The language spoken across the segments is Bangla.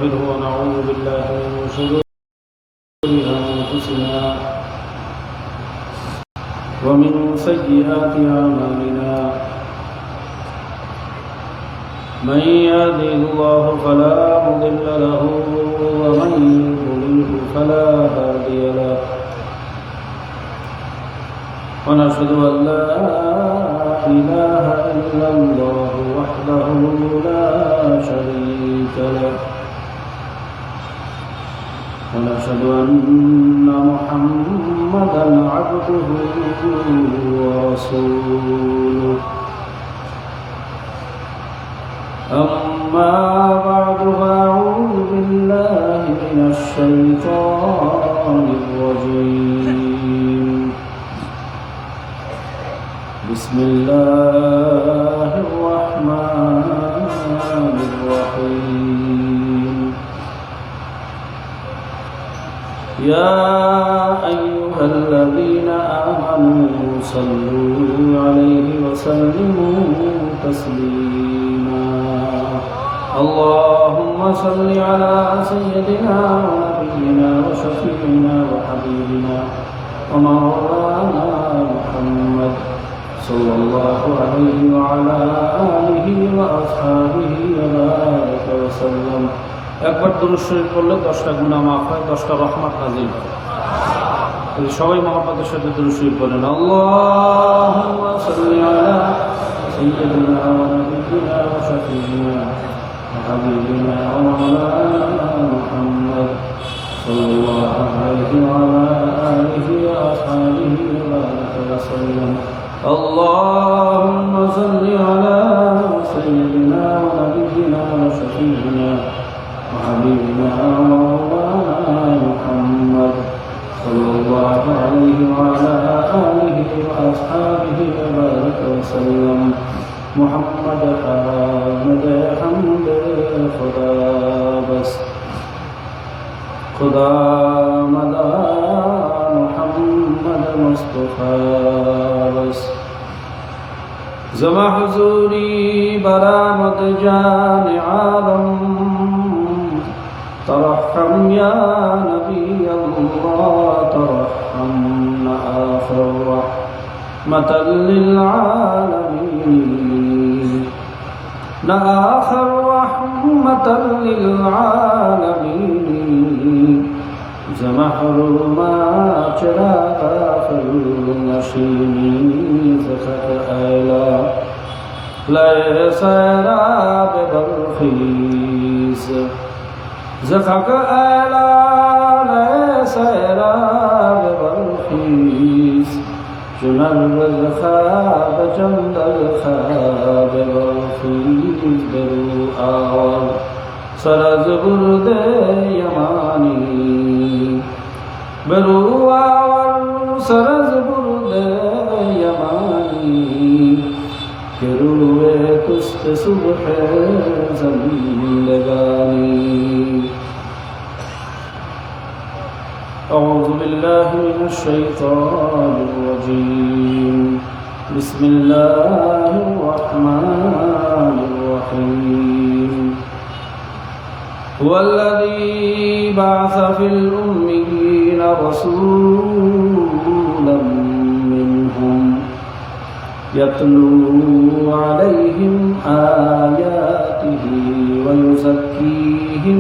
ونعوذ بالله من شرور أنفسنا ومن سيئات أعمالنا من يهده الله فلا مضل له ومن يضلله فلا هادي له ونشهد أن لا إله إلا الله وحده لا شريك له ونشهد أن محمدا عبده ورسوله أما بعد فأعوذ بالله من الشيطان الرجيم بسم الله الرحمن الرحيم يا أيها الذين آمنوا صلوا عليه وسلموا تسليما اللهم صل على سيدنا ونبينا وشفيعنا وحبيبنا ومولانا محمد صلى الله عليه وعلى آله وأصحابه وبارك وسلم একবার দুরূদ শরীফ পড়লে 10টা গুনাহ মাফ হয়, 10টা রহমত নাযিল হয়। সবাই মুহাম্মদের সাথে দুরূদ শরীফ পড়েন। আল্লাহুম্মা সাল্লি আলা সাইয়্যিদিনা ওয়া নাবিয়্যিনা ওয়া শাফিঈনা ওয়া হাবিবিনা ওয়া মাওলানা মুহাম্মদ সাল্লাল্লাহু আলাইহি ওয়া আলা আলিহি ওয়া আসহাবিহি ওয়া বারাকা ওয়া সাল্লাম। اللهم صل على سيدنا ونبينا وشفيعنا وحبيبنا ومولانا محمد صلى الله عليه وعلى آله وأصحابه وبارك وسلم محمد حامد حمد خدا بس خدا مدى محمد مصطفى بس زما حضوری برآمد جان عالم ترحم يا نبي الله ترحم آخر رحمة للعالمين آخر رحمة للعالمين زمحر ما چراغ فالنشيم زخت آلا ليس راب بالخيس زخت آلا ليس راب بالخيس جنر الخاب جند الخاب بالخيس برو آوال سرز برد یمانی برو آوال سرز برد یمانی کروے کست صبح زندگانی أعوذ بالله من الشيطان الرجيم بسم الله الرحمن الرحيم هو الذي بعث في الأميين رسولا منهم يتلو عليهم آياته ويزكيهم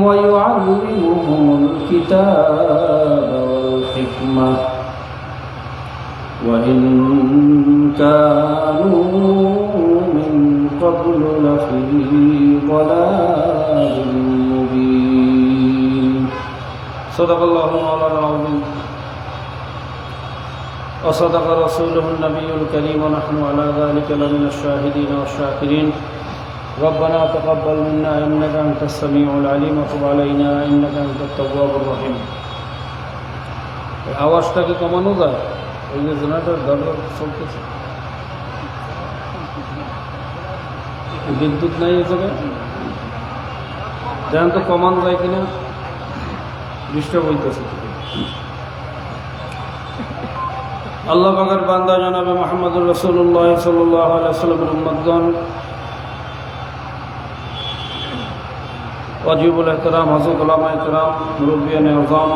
ويعلمهم الكتاب والحكمة وإن كانوا من قبل لفي ضلال مبين صدق الله مولانا العظيم وصدق رسوله النبي الكريم ونحن على ذلك لمن الشاهدين والشاكرين ربنا تقبل منا إنك أنت السميع العليم وتب علينا إنك أنت التواب الرحيم আওয়াজটাকে কমানো যায়? ওই যে জেনারেটর দরকার চলতেছে, বিদ্যুৎ নাই এই জায়গায়, যেন তো কমানো যায় কিনা, ডিস্টার্ব হইতেছে। আল্লাহ পাকের বান্দা জনাবে মুহাম্মদুর রাসূলুল্লাহ সাল্লাল্লাহু আলাইহি ওয়াসাল্লামের উম্মতগণ, ওয়াজিবুল ইহতিরাম হযরত উলামায়ে কেরাম, মুরব্বিয়ানে আযম,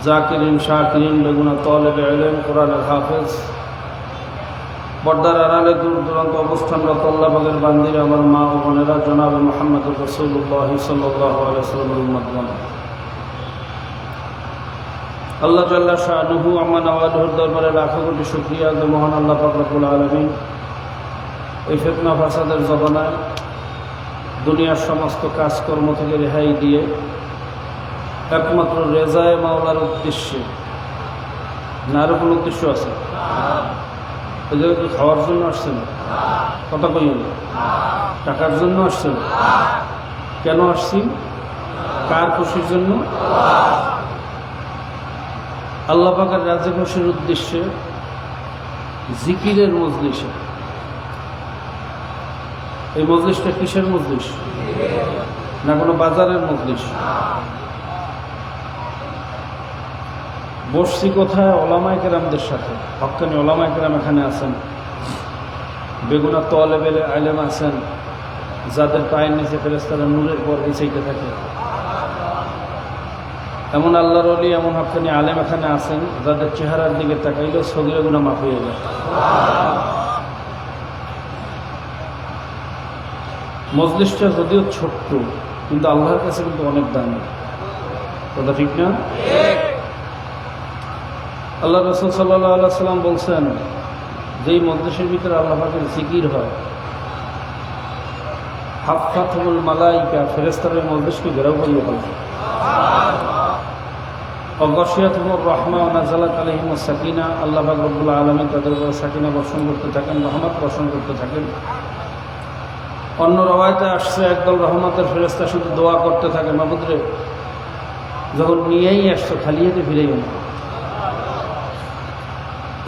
জাকিরিন শাকিরিন, বেগুনা তালেবে ইলম, কোরআনের হাফেজ, পর্দার আড়ালে দূর দূরান্ত অবস্থানরত আল্লাহ পাকের বান্দিরা, আমার মা ও বোনেরা, জনাবে মুহাম্মদুর রাসূলুল্লাহ সাল্লাল্লাহু আলাইহি ওয়াসাল্লামের উম্মতগণ, আল্লাহ জাল্লা শানুহু আম্মা নওয়াজুর দরবারে লাখো কোটি শুকরিয়া যে মহান আল্লাহ পাক রব্বুল আলামিন এই ফিতনা ফাসাদের জমানায় দুনিয়ার সমস্ত কাজকর্ম থেকে রেহাই দিয়ে একমাত্র রেজায়ে মাওলার উদ্দেশ্যে, না আরও কোনো উদ্দেশ্য আছে? ওই জায়গায় কি খাওয়ার জন্য আসছেন? কথা কইন। টাকার জন্য আসছেন? কেন আসছি? কার খুশির জন্য? আল্লাহ পাকের রাজি খুশির উদ্দেশ্যে জিকিরের মজলিসে। এই মজলিসটা কিসের মজলিস? না কোনো বাজারের মজলিস? বসছি কোথায়? ওলামায়ে কেরামদের সাথে। হক্কানি ওলামায়ে কেরাম এখানে আছেন, বেগুনা তালেবে ইলম আছেন, যাদের পায়ের নিচে ফেরেশতারা নূরের পর বিছাইতে থাকে। এমন আল্লাহর ওলি, এমন হক্কানি আলেম এখানে আছেন যাদের চেহারার দিকে তাকাইলেও সগীরা গুনাহ মাফ হয়ে যায়। মজলিসটা যদিও ছোট্ট, কিন্তু আল্লাহর কাছে কিন্তু অনেক দামি। কথা ঠিক না? আল্লাহ রাসূল সাল্লাল্লাহু আলাইহি ওয়াসাল্লাম বলছেন, যেই মজলিসের ভিতরে আল্লাহ পাকের জিকির হয়, হাফাতুল মালাইকা, ফেরেশতারা মজলিসকে ঘেরাও করিয়ে ফেলে। অগশিয়াতুর রহমা ওয়া নাযালাত আলাইহিমুস সাকিনা, আল্লাহ পাক রব্বুল আলামিন তাদের উপর সাকিনা বর্ষণ করতে থাকেন, রহমত বর্ষণ করতে থাকেন। অন্য রওয়ায়াতে আসছে, একদল রহমতের ফেরেশতা শুধু দোয়া করতে থাকে, মাবুদরে যখন নিয়েই আসছো খালি হাতে ফিরেই না।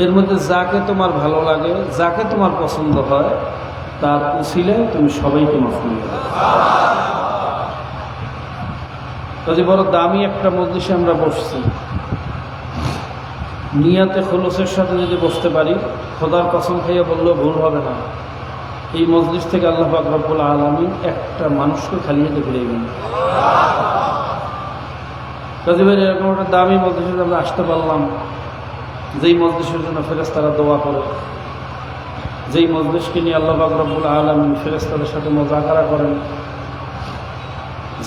এর মধ্যে যাকে তোমার ভালো লাগে, যাকে তোমার পছন্দ হয়, তার উসিলায় তুমি সবাইকে মাফ করে দাও। কাজে বড় দামি একটা মজলিসে আমরা বসছি, নিয়াতে খুলুসের সাথে যদি বসতে পারি, খোদার কসম খাইয়া বললেও ভুল হবে না, এই মজলিস থেকে আল্লাহ পাক রব্বুল আলামিন একটা মানুষকে খালি হাতে ফিরাইবেন। কাজে ভাই, এরকম একটা দামি মজলিসে আমরা আসতে পারলাম, যেই মজলিসের জন্য ফেরেশতারা দোয়া করে, যেই মজলিসকে নিয়ে আল্লাহ পাক রব্বুল আলামিন ফেরেশতাদের সাথে মুযাকারা করেন,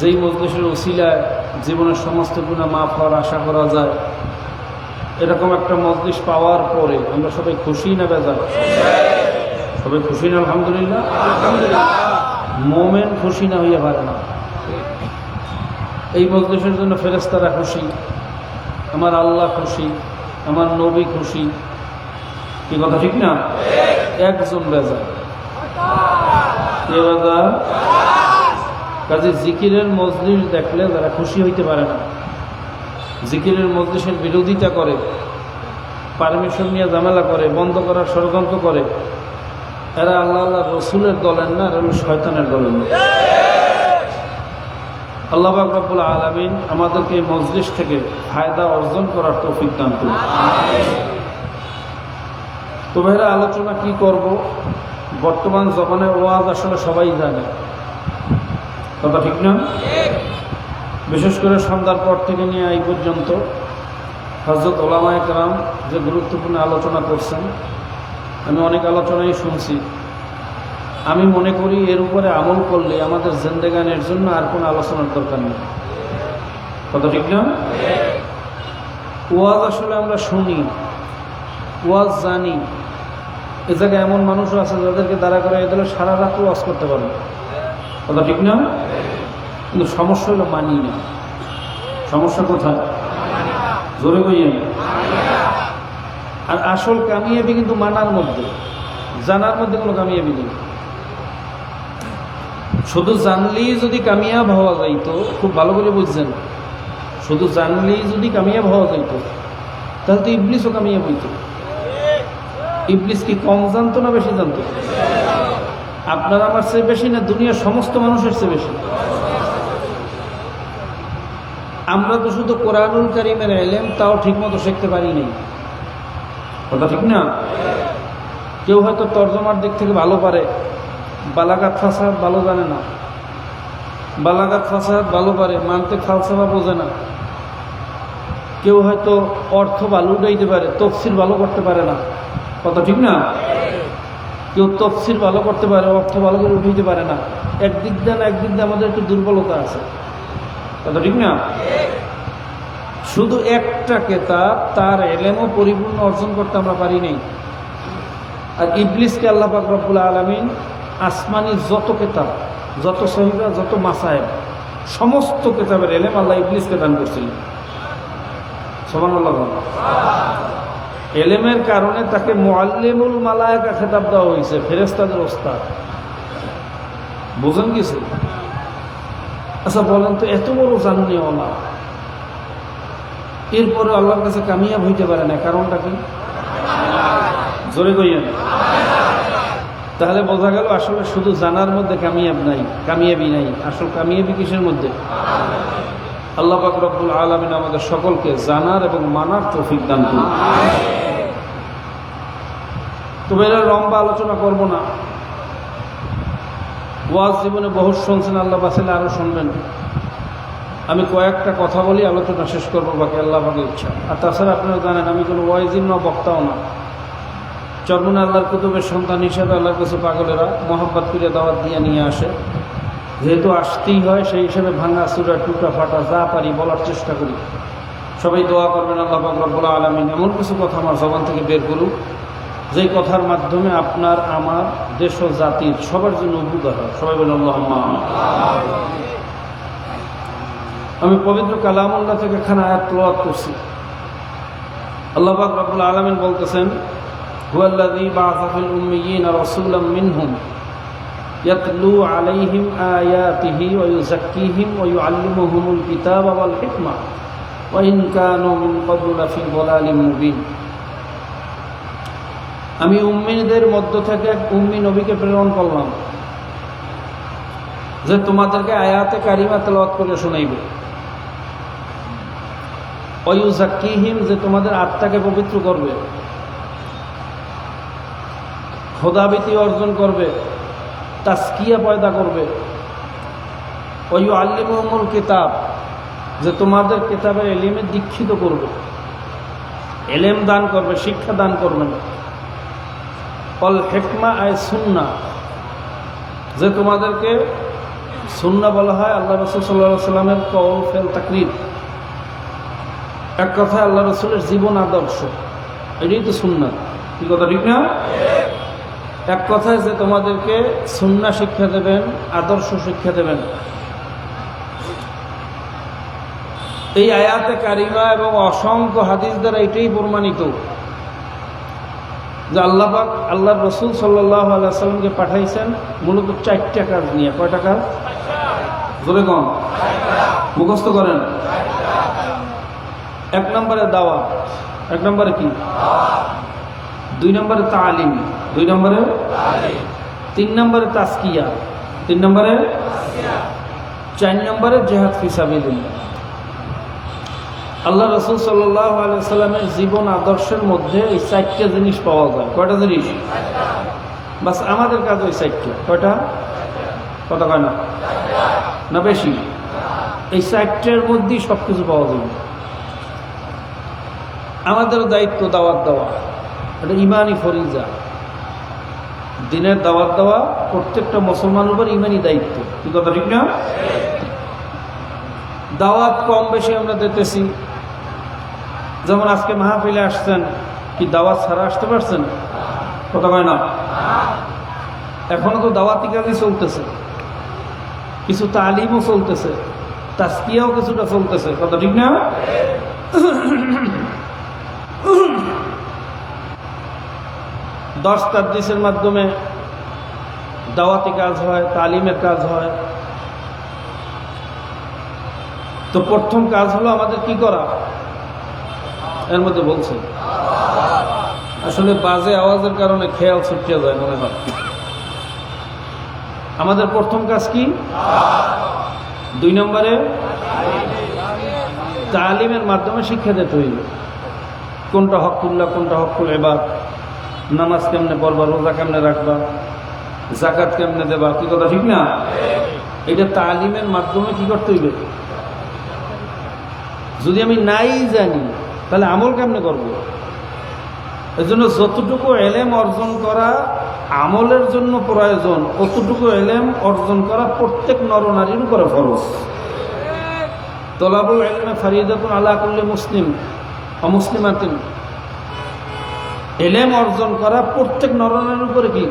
যেই মজলিসের উসিলায় জীবনের সমস্ত গুনাহ মাফ হওয়ার আশা করা যায়, এরকম একটা মজলিস পাওয়ার পরে আমরা সবাই খুশি না বেজার? সবাই খুশি না? আলহামদুলিল্লাহ। মোমেন খুশি না হইয়া পারে না। এই মজলিসের জন্য ফেরেশতারা খুশি, আমার আল্লাহ খুশি, আমার নবী খুশি। কি কথা ঠিক না? একজন বেজার। কে বেজার? কাজে জিকিরের মজলিস দেখলে যারা খুশি হইতে পারে না, জিকিরের মজলিসের বিরোধিতা করে, পারমিশন নিয়ে ঝামেলা করে, বন্ধ করার ষড়যন্ত্র করে, এরা আল্লাহ আল্লাহ রসুলের দলের না, এরা শয়তানের দলের না। আল্লাহ পাক রব্বুল আলামিন আমাদেরকে এই মজলিস থেকে ফায়দা অর্জন করার তৌফিক দান করুন। তো ভাইরা, আলোচনা কি করব? বর্তমান জমানায় ওয়াজ আসলে সবাই জানে, কথা ঠিক না? বিশেষ করে সন্ধ্যার পর থেকে নিয়ে এই পর্যন্ত হযরত উলামায়ে কেরাম যে গুরুত্বপূর্ণ আলোচনা করছেন, আমি অনেক আলোচনাই শুনছি। আমি মনে করি এর উপরে আমল করলে আমাদের জিন্দেগানের জন্য আর কোনো আলোচনার দরকার নেই। কথা ঠিক না? ওয়াজ আসলে আমরা শুনি, ওয়াজ জানি। এ জায়গায় এমন মানুষও আছে যাদেরকে দাঁড়া করে এদের সারা রাত ওয়াজ করতে পারবে। কথা ঠিক না? কিন্তু সমস্যা হলো মানি না। সমস্যা কোথায়? জোরে কইয়েন। আর আসল কামিয়াবি কিন্তু মানার মধ্যে, জানার মধ্যে কোনো কামিয়াবি নেই। শুধু জানলেই যদি কামিয়াব হওয়া যাইতো, খুব ভালো করে বুঝছেন, শুধু জানলেই যদি কামিয়াব হওয়া যাইতো, তাহলে তো ইবলিসও কামিয়াব হইতো। ইবলিস কি কম জানতো না বেশি জানতো? আপনার আমার চেয়ে বেশি না, দুনিয়ার সমস্ত মানুষের চেয়ে বেশি। আমরা তো শুধু কোরআনুল কারীমের ইলম তাও ঠিকমতো শিখতে পারি নাই। কথা ঠিক না? কেউ হয়তো তর্জমার দিক থেকে ভালো পারে, বালাগাত ফাসাদ ভালো জানে না, বালাগাত ফাসাদ ভালো পারে, মানতে ফালসাফা বোঝে না। কেউ হয়তো অর্থ ভালো উঠাইতে পারে, তফসির ভালো করতে পারে না। কথা ঠিক না? কেউ তফসির ভালো করতে পারে, অর্থ ভালো করে উঠাইতে পারে না। একদিক দিয়ে না একদিক দিয়ে আমাদের একটু দুর্বলতা আছে। কথা ঠিক না? শুধু একটা কেতাব তার এলেমও পরিপূর্ণ অর্জন করতে আমরা পারি নাই। আর ইবলিসকে আল্লাহ পাক রব্বুল আলামিন আসমানি যত কেতাব, যত সহিফা, যত মাসায়েব, সমস্ত কেতাবের এলেম আল্লাহ ইবলিসকে দান করছিলেন। সুবহানাল্লাহ। এলেমের কারণে তাকে মুআল্লিমুল মালায়েকা খেতাব দেওয়া হয়েছে, ফেরেশতাদের ওস্তাদ। বুঝেন কিছু? আচ্ছা বলেন তো, এত বড় জাননিওয়ালা এরপরে আল্লাহর কাছে কামিয়াব হইতে পারে না, কারণটা কি? জোরে কইয়েন। তাহলে বোঝা গেল আসলে শুধু জানার মধ্যে কামিয়াবি নাই। আসল কামিয়াবি কিসের মধ্যে? আল্লাহ পাক রব্বুল আলামিন আমাদের সকলকে জানার এবং মানার তৌফিক দান করুন। তবে এরা লম্বা আলোচনা করব না। ওয়াজ জীবনে বহু শুনছেন, আল্লাহ বাঁচালে আরও শুনবেন। আমি কয়েকটা কথা বলি, আলোচনা শেষ করবো, বাকি আল্লাহ পাকের ইচ্ছা। আর তাছাড়া আপনারা জানেন আমি কোনো ওয়াইজিন না, বক্তাও না। চরমনে আল্লাহর কুতুবের সন্তান হিসাবে আল্লাহর কাছে পাগলেরা মোহাম্মত করে দাওয়াত দিয়ে নিয়ে আসে। যেহেতু আসতেই হয়, সেই হিসেবে ভাঙা চূড়া টুটা ফাটা যা পারি বলার চেষ্টা করি। সবাই দোয়া করবেন আল্লাহ পাক রব্বুল আলামিন এমন কিছু কথা আমার জবান থেকে বের করুক, যেই কথার মাধ্যমে আপনার, আমার, দেশ ও জাতির সবার জন্য উপকার হয়। সবাই বলেন আল্লাহুম্মা আমিন। আমি পবিত্র কালামুল্লাহ থেকে খানা আয়াত তেলাওয়াত করছি। আল্লাহ পাক রব্বুল আলামিন বলতেছেন, হুয়াল্লাযী বা'আসা ফিল উম্মিয়্যিনা রাসূলাম মিনহুম ইয়াতলু আলাইহিম আয়াতিহি ওয়া ইউযাক্কিহিম ওয়া ইউআল্লিমুহুমুল কিতাবা ওয়াল হিকমা ওয়া ইন কানু মিন ক্বাবলু লাফি যালালিম মুবিন। আমি উম্মীদের মধ্য থেকে এক উম্মী নবীকে প্রেরণ করলাম, যে তোমাদেরকে আয়াতে কারিমা তেলাওয়াত করে শোনাইবে। ওয়া ইউযাক্কিহিম, যে তোমাদের আত্মাকে পবিত্র করবে, খোদাভীতি অর্জন করবে, তাসকিয়া পয়দা করবে। ওয়া ইউআল্লিমুহুমুল কিতাব, যে তোমাদের কিতাবের এলিমে দীক্ষিত করবে, এলেম দান করবে, শিক্ষা দান করবেন। অল হিকমা আয় সুন্না, যে তোমাদেরকে সুন্না বলা হয় আল্লাহ রাসূল সাল্লাল্লাহু আলাইহি সাল্লামের কওল, ফেল, তাকরীর। এক কথায় আল্লাহ রাসূলের জীবন আদর্শ, এটাই তো সুন্নাত। কি কথা ঠিক না? এক কথায় যে তোমাদেরকে সুন্নাহ শিক্ষা দেবেন, আদর্শ শিক্ষা দেবেন। এই আয়াতে কারিমা এবং অসংখ্য হাদিস দ্বারা এটাই প্রমাণিত যে আল্লাহ পাক আল্লাহর রাসূল সাল্লাল্লাহু আলাইহি ওয়াসাল্লামকে পাঠাইছেন মূলত 4টা কাজ নিয়ে। কয়টা কাজ? জোরে কোন, মুখস্থ করেন। 1 নম্বরে দাওয়াত, 1 নম্বরে কি? 2 নম্বরে তালিম, 2 নম্বরে 3 নম্বরে তাসকিয়া, 3 নম্বরে 4 নম্বরে জিহাদ ফি সাবিলিল্লাহ। আল্লাহ রাসূল সাল্লাল্লাহু আলাইহি ওয়াসাল্লামের জীবন আদর্শের মধ্যে এই 4টা জিনিস পাওয়া যায়। কয়টা জিনিস? বাস আমাদের কাজ ওই 4টা। কয়টা? কথা কয় না, না বেশি? এই 4টার মধ্যেই সব কিছু পাওয়া যাবে। আমাদের দায়িত্ব দাওয়াত দেওয়া, এটা ইমানি ফরিজা। দিনের দাওয়াত দেওয়া প্রত্যেকটা মুসলমানের উপর ইমানি দায়িত্ব। কি কথা ঠিক না? দাওয়াত কম বেশি আমরা দিতেছি। যেমন আজকে মাহফিলে আসছেন, কি দাওয়াত ছাড়া আসতে পারছেন? কথা কয় না? এখনো তো দাওয়াতি কাজই চলতেছে, কিছু তালিমও চলতেছে, তাসকিয়াও কিছুটা চলতেছে। কথা ঠিক না? দর্স তাদরিসের মাধ্যমে দাওয়াতি কাজ হয়, তালিমের কাজ হয়। তো প্রথম কাজ হলো আমাদের কি করা? এর মধ্যে বলছে আসলে বাজে আওয়াজের কারণে খেয়াল ছুটিয়ে যায় মনে হয়। আমাদের প্রথম কাজ কি? 2 নম্বরে তালিমের মাধ্যমে শিক্ষা দিতে হইবে। কোনটা হকুল্লাহ, কোনটা হকুল ইবাদ, নামাজ কেমনে পড়বা, রোজা কেমনে রাখবা, জাকাত কেমনে দেবা, কি কথা ঠিক না? এটা তালিমের মাধ্যমে কি করতে হইবে। যদি আমি নাই জানি তাহলে আমল কেমনে করব? এই জন্য যতটুকু এলেম অর্জন করা আমলের জন্য প্রয়োজন, অতটুকু এলেম অর্জন করা প্রত্যেক নরনারীর উপরে ফরজ। তলাবুল ইলমে ফারিদাতুন আলা কুল্লি মুসলিম অমুসলিমাতিন, এলেম অর্জন করা প্রত্যেক নরনারীর উপরে কি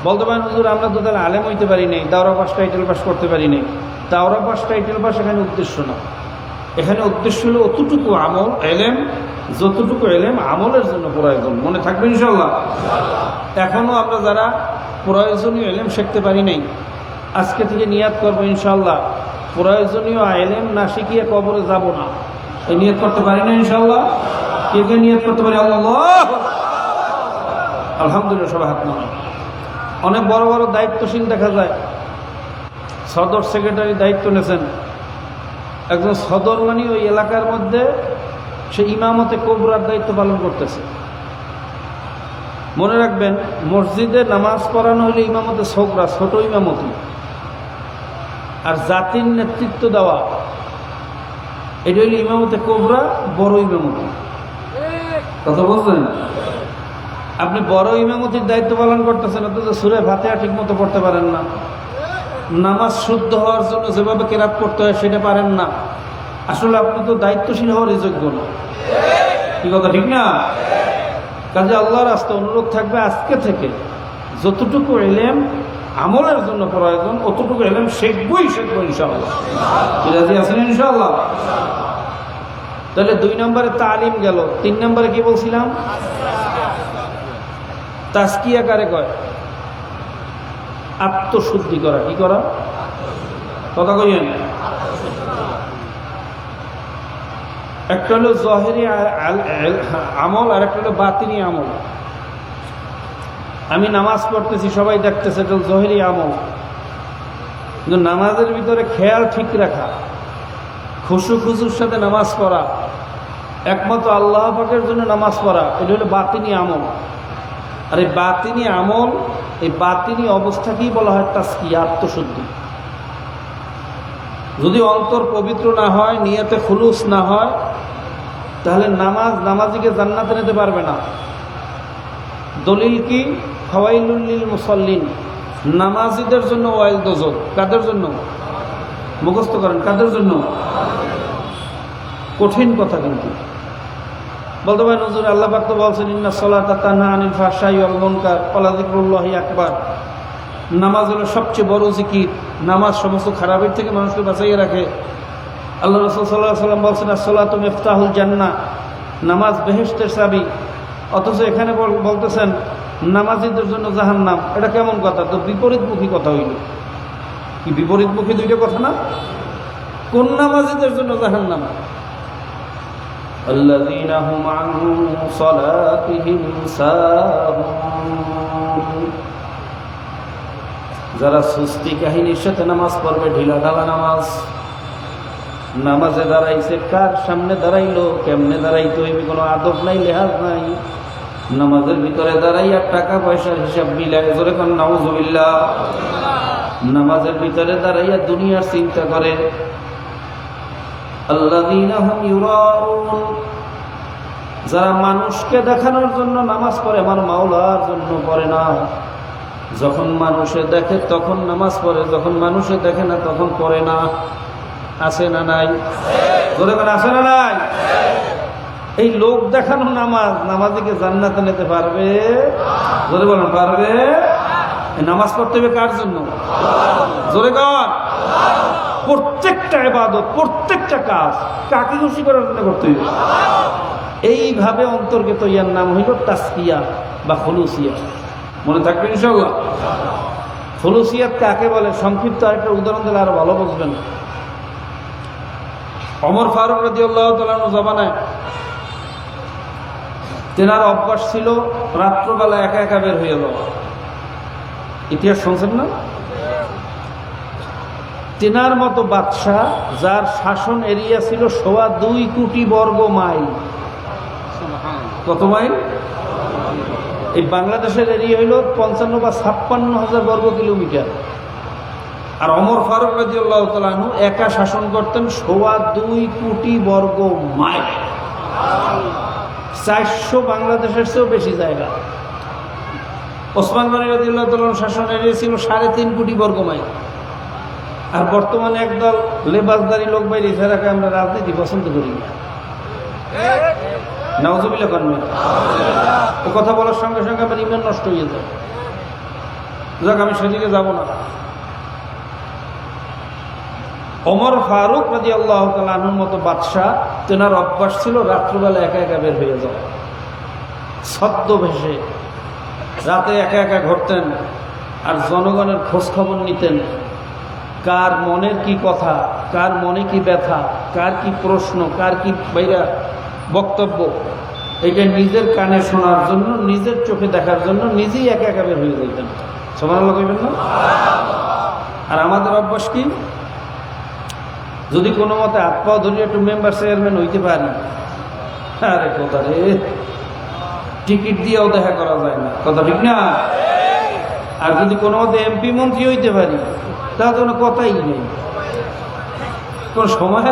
বলতে পারেন হুজুর আমরা তো তাহলে আলেম হইতে পারি নাই, দাওরা পাস টাইটেল পাস করতে পারি নাই। দাওরা পাস টাইটেল পাস এখানে উদ্দেশ্য না, এখানে উদ্দেশ্য হলো অতটুকু আমল এলেম, যতটুকু এলেম আমলের জন্য প্রয়োজন। মনে থাকবে ইনশাল্লাহ। এখনও আমরা যারা প্রয়োজনীয় এলেম শিখতে পারি নাই, আজকে থেকে নিয়াত করবো ইনশাল্লাহ প্রয়োজনীয় এলেম না শিখিয়ে কবরে যাব না। এই নিয়াত করতে পারি না ইনশাল্লাহ। কে কে নিয়াত করতে পারি? আল্লাহ, আলহামদুলিল্লাহ, সবাই হাত নামান। অনেক বড় বড় দায়িত্বশীল দেখা যায়, সদর সেক্রেটারি দায়িত্ব নিয়েছেন। একজন সদর মানে ওই এলাকার মধ্যে সে ইমামতে কোবরার দায়িত্ব পালন করতেছে। মনে রাখবেন, মসজিদে নামাজ পড়ানো হলে ইমামতে ছোকরা, ছোট ইমামতি, আর জাতির নেতৃত্ব দেওয়া এটা হইলে ইমামতে কোবরা, বড় ইমামতি। কথা বলছেন? আপনি বড় ইমামতির দায়িত্ব পালন করতেছেন, অথচ সূরা ফাতিহা ঠিক মতো পড়তে পারেন না, নামাজ শুদ্ধ হওয়ার জন্য যেভাবে কেরাত করতে হয় সেটা পারেন না। আসলে আপনি তো দায়িত্বশীল হওয়ার যোগ্য না। কি কথা ঠিক না? কাজে আল্লাহর রাস্তায় অনুরোধ থাকবে, আজকে থেকে যতটুকু এলেম আমলের জন্য প্রয়োজন অতটুকু এলেম শিখবই ইনশাআল্লাহ। রাজি আছেন ইনশাআল্লাহ? তাহলে 2 নম্বরে তালিম গেল। 3 নম্বরে কি বলছিলাম? তাজকিয়া কারে কয়? আত্মশুদ্ধি করা। কি করা? কথা কইেন। একটা হলো জহেরি আমল আর একটা হলো বাতিনি আমল। আমি নামাজ পড়তেছি, সবাই দেখতেছে, এটা জহেরি আমল। কিন্তু নামাজের ভিতরে খেয়াল ঠিক রাখা, খুশু খুশুর সাথে নামাজ পড়া, একমাত্র আল্লাহ পাকের জন্য নামাজ পড়া, এটা হলো বাতিনি আমল। আর এই বাতিনি আমল, এই বাতিনি অবস্থাকেই বলা হয় তাজকিয়া, আত্মশুদ্ধি। যদি অন্তর পবিত্র না হয়, নিয়তে খুলুস না হয়, তাহলে নামাজিকে জান্নাতে নিতে পারবে না। দলিল কি? ফাওয়াইলুল লিল মুসাল্লিন, নামাজিদের জন্য ওয়াইল দোজক। কাদের জন্য? মুখস্থ করেন, কাদের জন্য? কঠিন কথা কিন্তু বলতে পারেন হুজুর, আল্লাহ পাক তো বলছেন ইন্নাস সালাতা তানহা আনিল ফাহশাই ওয়াল মুনকার ওয়া যিকরুল্লাহি আকবার। নামাজ হলো সবচেয়ে বড় জিকির। নামাজ সমস্ত খারাপের থেকে মানুষকে বাঁচাইয়ে রাখে। আল্লাহ রাসূল সাল্লাল্লাহু আলাইহি ওয়াসাল্লাম বলছেন আস-সালাতু মিফতাহুল জান্নাহ, নামাজ বেহেশতের চাবি। অথচ এখানে বলতেছেন নামাজীদের জন্য জাহান্নাম। এটা কেমন কথা? তো বিপরীতমুখী কথা হইল। কি বিপরীতমুখী? দুইটা কথা না? কোন নামাজীদের জন্য জাহান্নাম? الذين هم عن صلاتهم ساهون, যারা সুস্তি কাহিনীর সাথে নামাজ পড়বে, ঢিলা ঢালা নামাজ। নামাজে দাঁড়াইছে, কার সামনে দাঁড়াইলো, কেমনে দাঁড়াইতে হইবে, কোনো আদব নাই, লেহাজ নাই। নামাজের ভিতরে দাঁড়াইয়া টাকা পয়সার হিসাব মিলায়, জোরে কোন নাউজুবিল্লাহ। নামাজের ভিতরে দাঁড়াইয়া দুনিয়ার চিন্তা করে। আল্লাযীনা হুম ইউরাউন, যারা মানুষকে দেখানোর জন্য নামাজ পড়ে, আমার মাওলার জন্য পড়ে না। যখন মানুষে দেখে তখন নামাজ পড়ে, যখন মানুষে দেখে না তখন পড়ে না। আছে না নাই? জোরে করে আছে না নাই? এই লোক দেখানো নামাজ নামাজিকে জান্নাতে নিতে পারবে? জোরে বলেন, পারবে? নামাজ পড়তে হবে কার জন্য? জোরে কর। প্রত্যেকটা ইবাদত, প্রত্যেকটা কাজ কাকে খুশি করার জন্য করতে হবে। এইভাবে অন্তর্কে তৈয়ার নাম হইল তাজকিয়া বা খুলুসিয়া। মনে থাকবে ইনশাআল্লাহ। খুলুসিয়াত কাকে বলে? সংক্ষিপ্ত আরেকটা উদাহরণ দিলে আরো ভালো বুঝবেন। ওমর ফারুক রাদিয়াল্লাহু তাআলা জামানায় তেনার অভ্যাস ছিল রাত্রবেলা একা একা বের হয়ে যাওয়া। ইতিহাস শুনছেন না? তেনার মতো বাদশাহ যার শাসন এরিয়া ছিল 2.25 কোটি বর্গ মাইল। কত মাইল? এই বাংলাদেশের এরিয়া হইল 55 বা 56,000 বর্গ কিলোমিটার। আর ওমর ফারুক রাদিয়াল্লাহু তাআলা আনহু একা শাসন করতেন 2.25 কোটি বর্গ মাইল। 400 বাংলাদেশের চেয়েও বেশি জায়গা। ওসমান গনি রাদিয়াল্লাহু তাআলার শাসন এরিয়া ছিল 3.5 কোটি বর্গ মাইল। আর বর্তমানে একদল লেবাসদারি লোক বাইরে ইসারাকে আমরা রাজনীতি পছন্দ করি না। নাউজুবিল্লাহ করবেন। ও কথা বলার সঙ্গে সঙ্গে আমার ইমান নষ্ট হয়ে যায়। যাক, আমি সেদিকে যাব না। ওমর ফারুক রাদিয়াল্লাহু তাআলা আনহুর মতো বাদশাহ, তেনার অভ্যাস ছিল রাত্রিবেলা একা একা বের হয়ে যাওয়া, ছদ্মবেশে রাতে একা একা ঘুরতেন আর জনগণের খোঁজ খবর নিতেন। কার মনের কি কথা, কার মনে কি ব্যথা, কার কি প্রশ্ন, কার কি বাইরা বক্তব্য, এটা নিজের কানে শোনার জন্য, নিজের চোখে দেখার জন্য নিজেই একা একা বের হয়ে যেতেন। সুবহানাল্লাহ কইবেন না? আর আমাদের অভ্যাস কি? যদি কোনো মতে হাত পাও ধরিয়ে একটু মেম্বার চেয়ারম্যান হইতে পারি, আরে কথা রে, টিকিট দিয়েও দেখা করা যায় না, কথা ঠিক না? আর যদি কোনো মতে এমপি মন্ত্রী হইতে পারি, তাহলে কোনো কথাই নেই, কোন সময়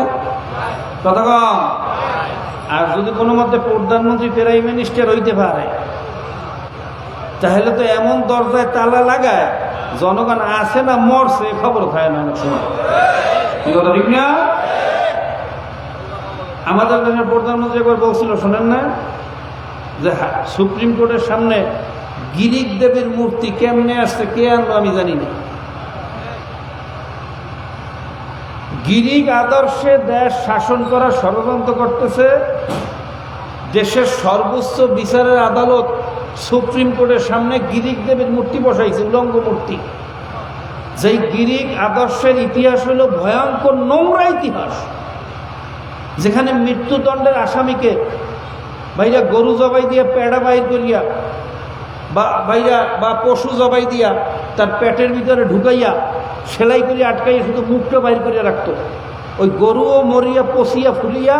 কথা কম। আর যদি কোনো মতে প্রধানমন্ত্রী প্রাইম মিনিস্টার হইতে পারে, তাহলে তো এমন দরজায় তালা লাগায় জনগণ আছে না মরছে খবর থাকে না অনেক সময়, কথা ঠিক না? আমাদের দেশের প্রধানমন্ত্রী একবার বলছিল, শোনেন না, যে সুপ্রিম কোর্টের সামনে গিরিক দেবীর মূর্তি কেমনে আসছে, কে আনলো আমি জানি না। গিরিক আদর্শে দেশ শাসন করার ষড়যন্ত্র করতেছে। দেশের সর্বোচ্চ বিচারের আদালত সুপ্রিম কোর্টের সামনে গিরিক দেবীর মূর্তি বসাইছে, উলঙ্গ মূর্তি। যেই গিরিক আদর্শের ইতিহাস হলো ভয়ঙ্কর নোংরা ইতিহাস, যেখানে মৃত্যুদণ্ডের আসামিকে ভাইরা গরু জবাই দিয়া পেড়া বাইর করিয়া বা পশু জবাই দিয়া তার পেটের ভিতরে ঢুকাইয়া সেলাই করিয়া আটকাইয়া শুধু মুখটা বাইর করিয়া রাখতো। ওই গরুও মরিয়া পচিয়া ফুলিয়া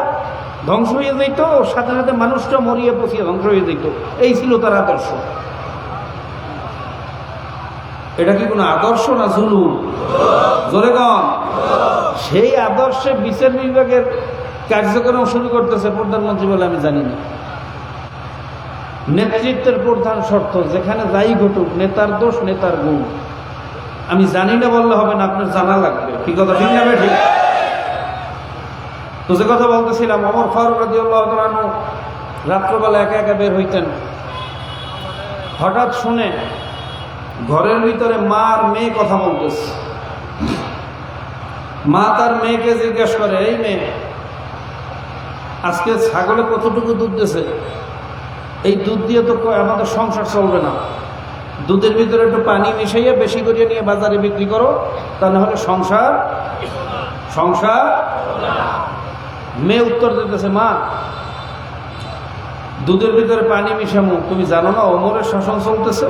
ধ্বংস হয়ে যেত, সাথে সাথে মানুষটা মরিয়া পচিয়া ধ্বংস হয়ে যেত। এই ছিল তার আদর্শ। এটা কি কোনো আদর্শ না জুলুম? জোরে কম। সেই আদর্শে বিচার বিভাগের কার্যক্রম শুরু করতেছে প্রধানমন্ত্রী বলে আমি জানি না। নেতৃত্বের প্রধান শর্ত, যেখানে যাই ঘটুক নেতার দোষ, নেতার গুণ। আমি জানি না বললে হবে না, আপনার জানা লাগবে। কি কথা ঠিক না? ঠিক। তো যে কথা বলতেছিলাম, ওমর ফারুক রাদিয়াল্লাহু তাআলা আনহু রাত্রবেলা একা একা বের হইতেন। হঠাৎ শুনে ঘরের ভিতরে মা আর মেয়ে কথা বলতেছে। মা তার মেয়েকে জিজ্ঞেস করে, এই মেয়ে, আজকে ছাগলে কতটুকু দুধ দিয়েছে? এই দুধ দিয়ে তো আমাদের সংসার চলবে না, দুধের ভিতরে একটু পানি মিশাইয়া বেশি করিয়া নিয়ে বাজারে বিক্রি করো, তা না হলে সংসার। মেয়ে উত্তর দিতেছে, মা, দুধের ভিতরে পানি মিশামো, তুমি জানো না ওমরের শাসন চলতেছে?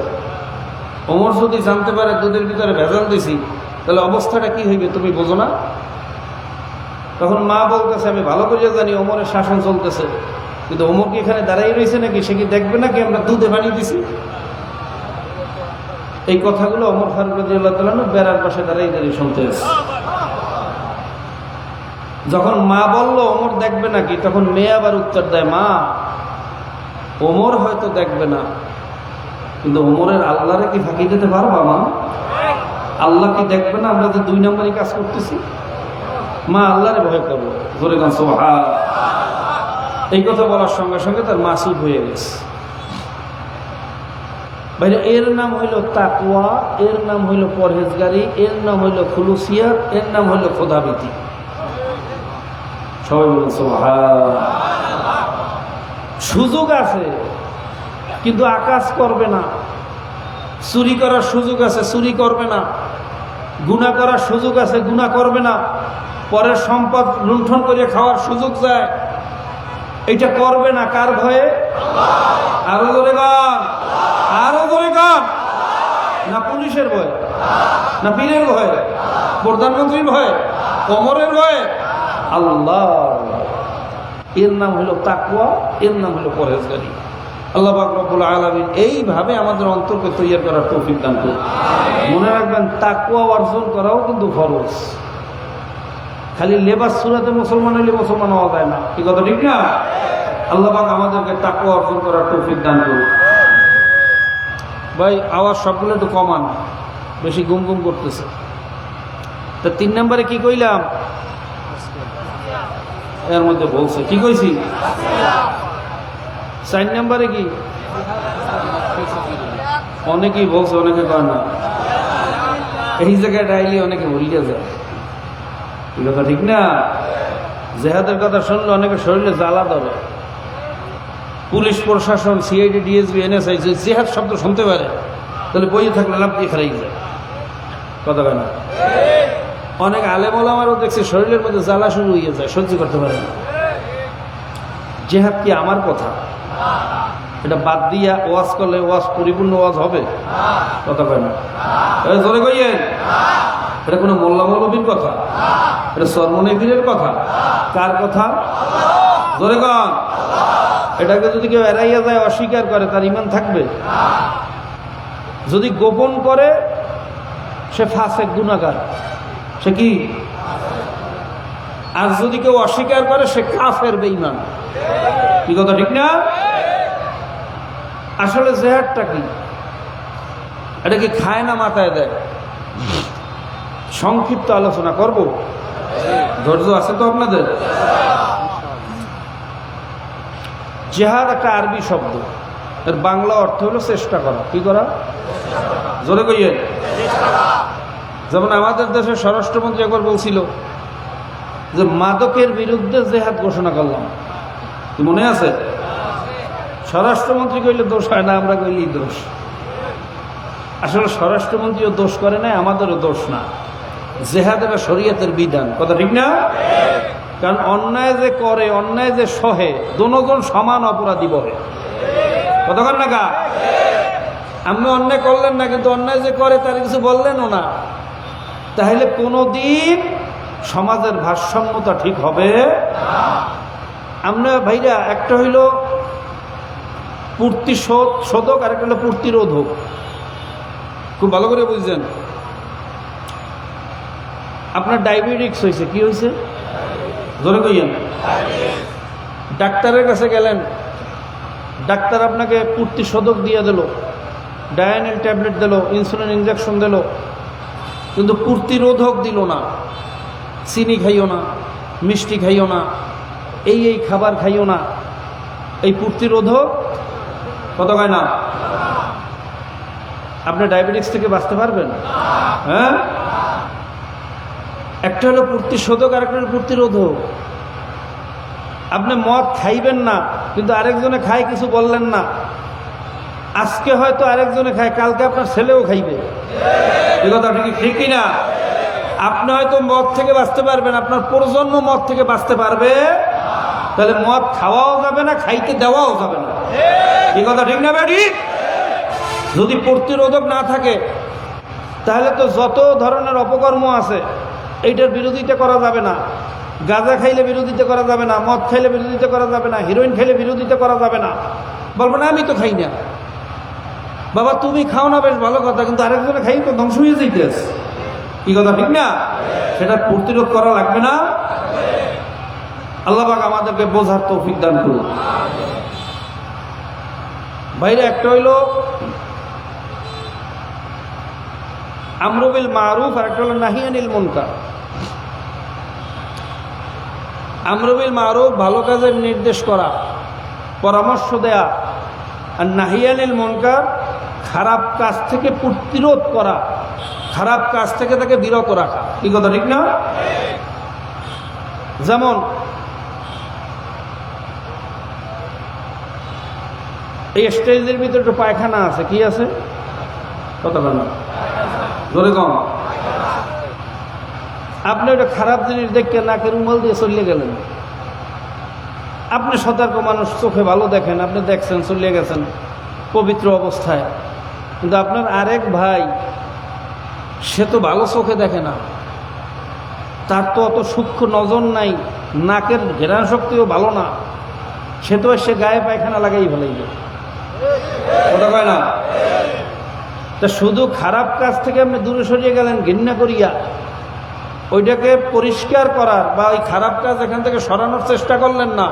ওমর যদি জানতে পারে দুধের ভিতরে ভেজাল দিছি, তাহলে অবস্থাটা কি হইবে তুমি বোঝো না? তখন মা বলতেছে, আমি ভালো করে জানি ওমরের শাসন চলতেছে, কিন্তু ওমর কি এখানে দাঁড়াই রয়েছে নাকি? সে কি দেখবে নাকি আমরা দুধে পানি দিছি? এই কথাগুলো ওমর ফারুক রাদিয়াল্লাহু তাআলা বেড়ার পাশে দাঁড়াই দাঁড়িয়ে শুনতে আছে। যখন মা বলল ওমর দেখবে নাকি, তখন মেয়ে আবার উত্তর দেয়, মা, ওমর হয়তো দেখবে না, কিন্তু ওমরের আল্লাহরে কি ফাঁকি দিতে পারবা মা? আল্লাহ কি দেখবে না আমরা যে 2 নম্বরই কাজ করতেছি? মা, আল্লাহরে ভয় করবো। জোরে গান সুবহান। এই কথা বলার সঙ্গে সঙ্গে তার মা চুপ হয়ে গেছে। ভাই, এর নাম হইল তাকওয়া, এর নাম হইল পরহেজগারি, এর নাম হইল খুলুসিয়াত, এর নাম হইল খোদাভীতি। সবাই বলুন সুবহান। সুযোগ আছে কিন্তু আকাশ করবে না। চুরি করার সুযোগ আছে, চুরি করবে না। গুনাহ করার সুযোগ আছে, গুনাহ করবে না। পরের সম্পদ লুণ্ঠন করে খাওয়ার সুযোগ যায়, এটা করবে না। কার ভয়ে? আরো জোরে গান, আরো জোরে গান। না পুলিশের ভয়? না পীরের ভয়, প্রধানমন্ত্রীর ভয়, ওমরের ভয়? আল্লাহ। এর নাম হলো তাকওয়া, এর নাম হলো পরহেজগারি। আল্লাহ পাক রব্বুল আলামিন এইভাবে আমাদের অন্তরকে তৈরি করার তৌফিক দান করুন। মনে রাখবেন, তাকওয়া অর্জন করাও কিন্তু ফরজ। খালি লেবাস সুরাতে মুসলমান হলে মুসলমান হওয়া যায় না, কি কথা ঠিক না? আল্লাহ পাক আমাদেরকে তাকওয়া অর্জন করার তৌফিক দান করুন। ভাই আওয়াজ সবগুলো একটু কমান, বেশি গুম গুম করতেছে। তা 3 নম্বরে কি কইলাম? এর মধ্যে বলছে কি কইছি? 4 নম্বরে কি? অনেকেই বলছে, অনেকে কয় না। এই জায়গায় ডাইলি অনেকে ভুলিয়ে যায়, এই কথা ঠিক না? জেহাদের কথা শুনলে অনেকে শরীরে জ্বালা ধরে। পুলিশ প্রশাসন, সিআইডি, ডিএসবি, এনএসআই জেহাদ শব্দ শুনতে পারে, তাহলে বইয়ে থাকলে লাভ দিয়ে খারাই যায়, কথা কয় না? অনেক আলেম ওলামারও দেখছি শরীরের মধ্যে জ্বালা শুরু হয়ে যায়, সহ্য করতে পারে না। জেহাদ কি আমার কথা? এটা বাদ দিয়া ওয়াজ করলে ওয়াজ পরিপূর্ণ ওয়াজ হবে, কথা কয় না? জোরে কইয়েন। এটা কোনো মোল্লা মৌলবীর কথা? এটা সরমনেবীরের কথা? কার কথা? জোরে কন। এটাকে যদি কেউ এড়াইয়া যায়, অস্বীকার করে, তার ঈমান থাকবে? যদি গোপন করে, সে ফাসেক, গুনাহগার, সে কি? আর যদি কেউ অস্বীকার করে, সে কাফের, বেঈমান, কি কথা ঠিক না? আসলে জেহাদটা কি? এটা কি খায় না মাথায় দেয়? সংক্ষিপ্ত আলোচনা করব, ধৈর্য আছে তো আপনাদের? জেহাদ একটা আরবি শব্দ, এর বাংলা অর্থ হলো চেষ্টা করা। কি করা? জোরে কইয়েন। যেমন আমাদের দেশের স্বরাষ্ট্রমন্ত্রী একবার বলছিল যে মাদকের বিরুদ্ধে জেহাদ ঘোষণা করলাম, মনে আছে? স্বরাষ্ট্রমন্ত্রী কইলে দোষ হয় না, আমরা কইলেই দোষ। আসলে স্বরাষ্ট্রমন্ত্রীও দোষ করে নাই, আমাদেরও দোষ না। জেহাদ এটা শরীয়তের বিধান, কথা ঠিক না? কারণ অন্যায় যে করে, অন্যায় যে সহে, দুজন সমান অপরাধী বলে, কথা কর না গা? আপনি অন্যায় করলেন না, কিন্তু অন্যায় যে করে তার কিছু বললেনও না, তাহলে কোনোদিন সমাজের ভারসাম্যতা ঠিক হবে? আমরা ভাইরা, একটা হইল প্রতিশোধক, আর একটা হলো প্রতিরোধক। খুব ভালো করে বুঝছেন? আপনার ডায়াবেটিক্স হয়েছে, কি হয়েছে? জোরে কইয়েন। ডাক্তারের কাছে গেলেন, ডাক্তার আপনাকে প্রতিশোধক দিয়ে দিল, ডায়ানিল ট্যাবলেট দিল, ইনসুলিন ইঞ্জেকশন দিল, কিন্তু প্রতিরোধক দিল না। চিনি খাইও না, মিষ্টি খাইও না, এই খাবার খাইও না। এই প্রতিরোধক, কথা কয় না? আপনি ডায়াবেটিক্স থেকে বাঁচতে পারবেন? হ্যাঁ। একটা হলো প্রতিশোধক, আর একটা হলো প্রতিরোধক। আপনি মদ খাইবেন না, কিন্তু আরেকজনে খায়, কিছু বললেন না। আজকে হয়তো আরেকজনে খায়, কালকে আপনার ছেলেও খাইবে, এই কথা ঠিক কিনা? আপনি হয়তো মদ থেকে বাঁচতে পারবেন, আপনার প্রজন্ম মদ থেকে বাঁচতে পারবে? তাহলে মদ খাওয়াও যাবে না, খাইতে দেওয়াও যাবে না, এই কথা ঠিক না বেটি? যদি প্রতিরোধক না থাকে, তাহলে তো যত ধরনের অপকর্ম আছে এইটার বিরোধিতা করা যাবে না। গাঁজা খাইলে বিরোধিতা করা যাবে না, মদ খাইলে বিরোধিতা করা যাবে না, হিরোইন খাইলে বিরোধিতা করা যাবে না। বলবো না আমি তো খাই না। বাবা তুমি খাও না, বেশ ভালো কথা, কিন্তু আরেকজনে খাই তো ধ্বংস হয়ে যাইতেছে, কি কথা ঠিক না? সেটা প্রতিরোধ করা লাগবে না? আল্লাহ পাক আমাদেরকে বোঝার তৌফিক দান করুন। ভাইরা, একটা হইল আমরু বিল মারুফ, আর একটা হলো নাহি আনিল মুনকার। আমরু বিল মারুফ, ভালো কাজের নির্দেশ করা, পরামর্শ দেয়া, আর নাহি আনিল মুনকার, খারাপ কাজ থেকে প্রতিরোধ করা, খারাপ কাজ থেকে তাকে বিরত রাখা, কি কথা ঠিক না? যেমন এই স্টেজের ভিতরে একটু পায়খানা আছে, কি আছে? কথা বলেন, জোরে কম। আপনি ওটা খারাপ জিনিস দেখে নাকের রুমাল দিয়ে চলে গেলেন। আপনি সতর্ক মানুষ, চোখে ভালো দেখেন, আপনি দেখছেন, চলে গেছেন পবিত্র অবস্থায়, কিন্তু আপনার আরেক ভাই সে তো ভালো চোখে দেখে না, তার তো অত সূক্ষ্ম নজর নাই, নাকের ঘেরান শক্তিও ভালো না, সে তো সে গায়ে পায়খানা লাগাই ফেলাইবে, কথা কয় না? তা শুধু খারাপ কাজ থেকে আপনি দূরে সরিয়ে গেলেন ঘৃণা করিয়া, ওইটাকে পরিষ্কার করার বা ওই খারাপ কাজ এখান থেকে সরানোর চেষ্টা করলেন না,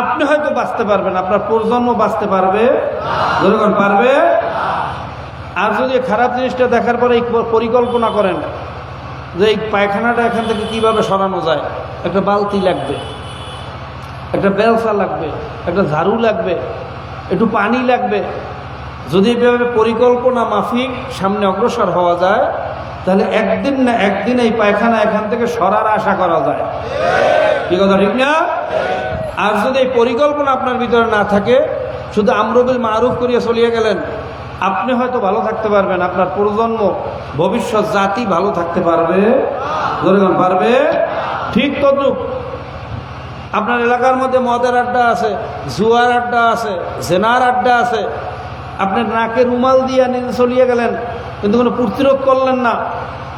আপনি হয়তো বাঁচতে পারবেন, আপনার প্রজন্ম বাঁচতে পারবে, যখন পারবে। আর যদি খারাপ জিনিসটা দেখার পরে এই পরিকল্পনা করেন যে এই পায়খানাটা এখান থেকে কিভাবে সরানো যায়, একটা বালতি লাগবে, একটা বেলসা লাগবে, একটা ঝাড়ু লাগবে, একটু পানি লাগবে, যদি এভাবে পরিকল্পনা মাফিক সামনে অগ্রসর হওয়া যায়, তাহলে একদিন না একদিন এই পায়খানা এখান থেকে সরার আশা করা যায়, কি কথা ঠিক না? আর যদি এই পরিকল্পনা আপনার ভিতরে না থাকে, শুধু আমরুবিল মারুফ করিয়া চলিয়ে গেলেন, আপনি হয়তো ভালো থাকতে পারবেন, আপনার প্রজন্ম ভবিষ্যৎ জাতি ভালো থাকতে পারবে, জনগণ পারবে। ঠিক তদ্রুপ আপনার এলাকার মধ্যে মদের আড্ডা আছে, জুয়ার আড্ডা আছে, জেনার আড্ডা আছে, আপনি নাকে রুমাল দিয়ে নিজে চলিয়ে গেলেন, কিন্তু কোনো প্রতিরোধ করলেন না,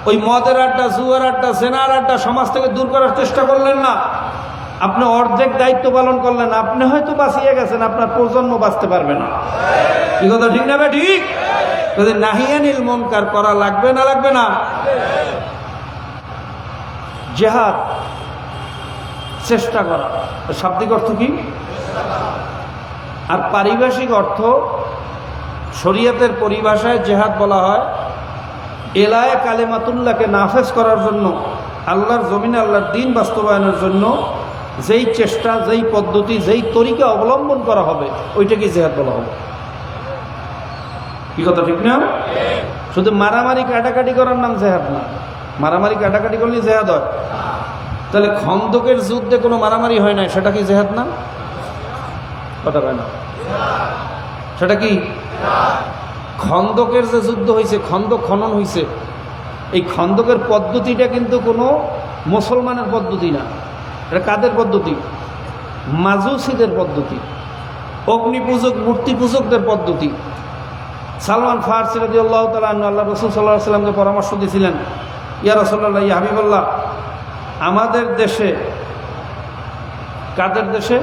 ওই মদের আড্ডা, জুয়ার আড্ডা, জেনার আড্ডা সমাজ থেকে দূর করার চেষ্টা করলেন না, আপনি অর্ধেক দায়িত্ব পালন করলেন, আপনি হয়তো বাঁচিয়ে গেছেন, আপনার প্রজন্ম বাঁচতে পারবে না, কি কথা ঠিক না? ঠিক। যদি নাহিয়ানিল মুনকার করা লাগবে না, লাগবে না? জিহাদ চেষ্টা করা, শাব্দিক অর্থ কি? আর পারিভাষিক অর্থ, শরীয়তের পরিভাষায় জিহাদ বলা হয় এলায়ে কালেমাতুল্লাহকে নাফেজ করার জন্য, আল্লাহর জমিনে আল্লাহর দ্বীন বাস্তবায়নের জন্য যেই চেষ্টা, যেই পদ্ধতি, যেই তরিকা অবলম্বন করা হবে, ওইটাকে জিহাদ বলা হবে, কি কথা ঠিক না? শুধু মারামারি কাটাকাটি করার নাম জিহাদ না, মারামারি কাটাকাটি করলে জিহাদ হয়। তাহলে খন্দকের যুদ্ধে কোনো মারামারি হয় না, সেটা কি জিহাদ না? কথা হয় না, সেটা কি? খন্দকের যে যুদ্ধ হয়েছে, খন্দক খনন হয়েছে, এই খন্দকের পদ্ধতিটা কিন্তু কোনো মুসলমানের পদ্ধতি না, এটা কাদের পদ্ধতি? মাজুসিদের পদ্ধতি, অগ্নি পূজক, মূর্তি পূজকদের পদ্ধতি। সালমান ফারসি রাদিয়াল্লাহু তাআলা আনহু আল্লাহ রাসূল সাল্লাল্লাহু আলাইহি ওয়াসাল্লামকে পরামর্শ দিয়েছিলেন, ইয়া রাসূলুল্লাহ, ইয়া হাবিবাল্লাহ, আমাদের দেশে, কাদের দেশে,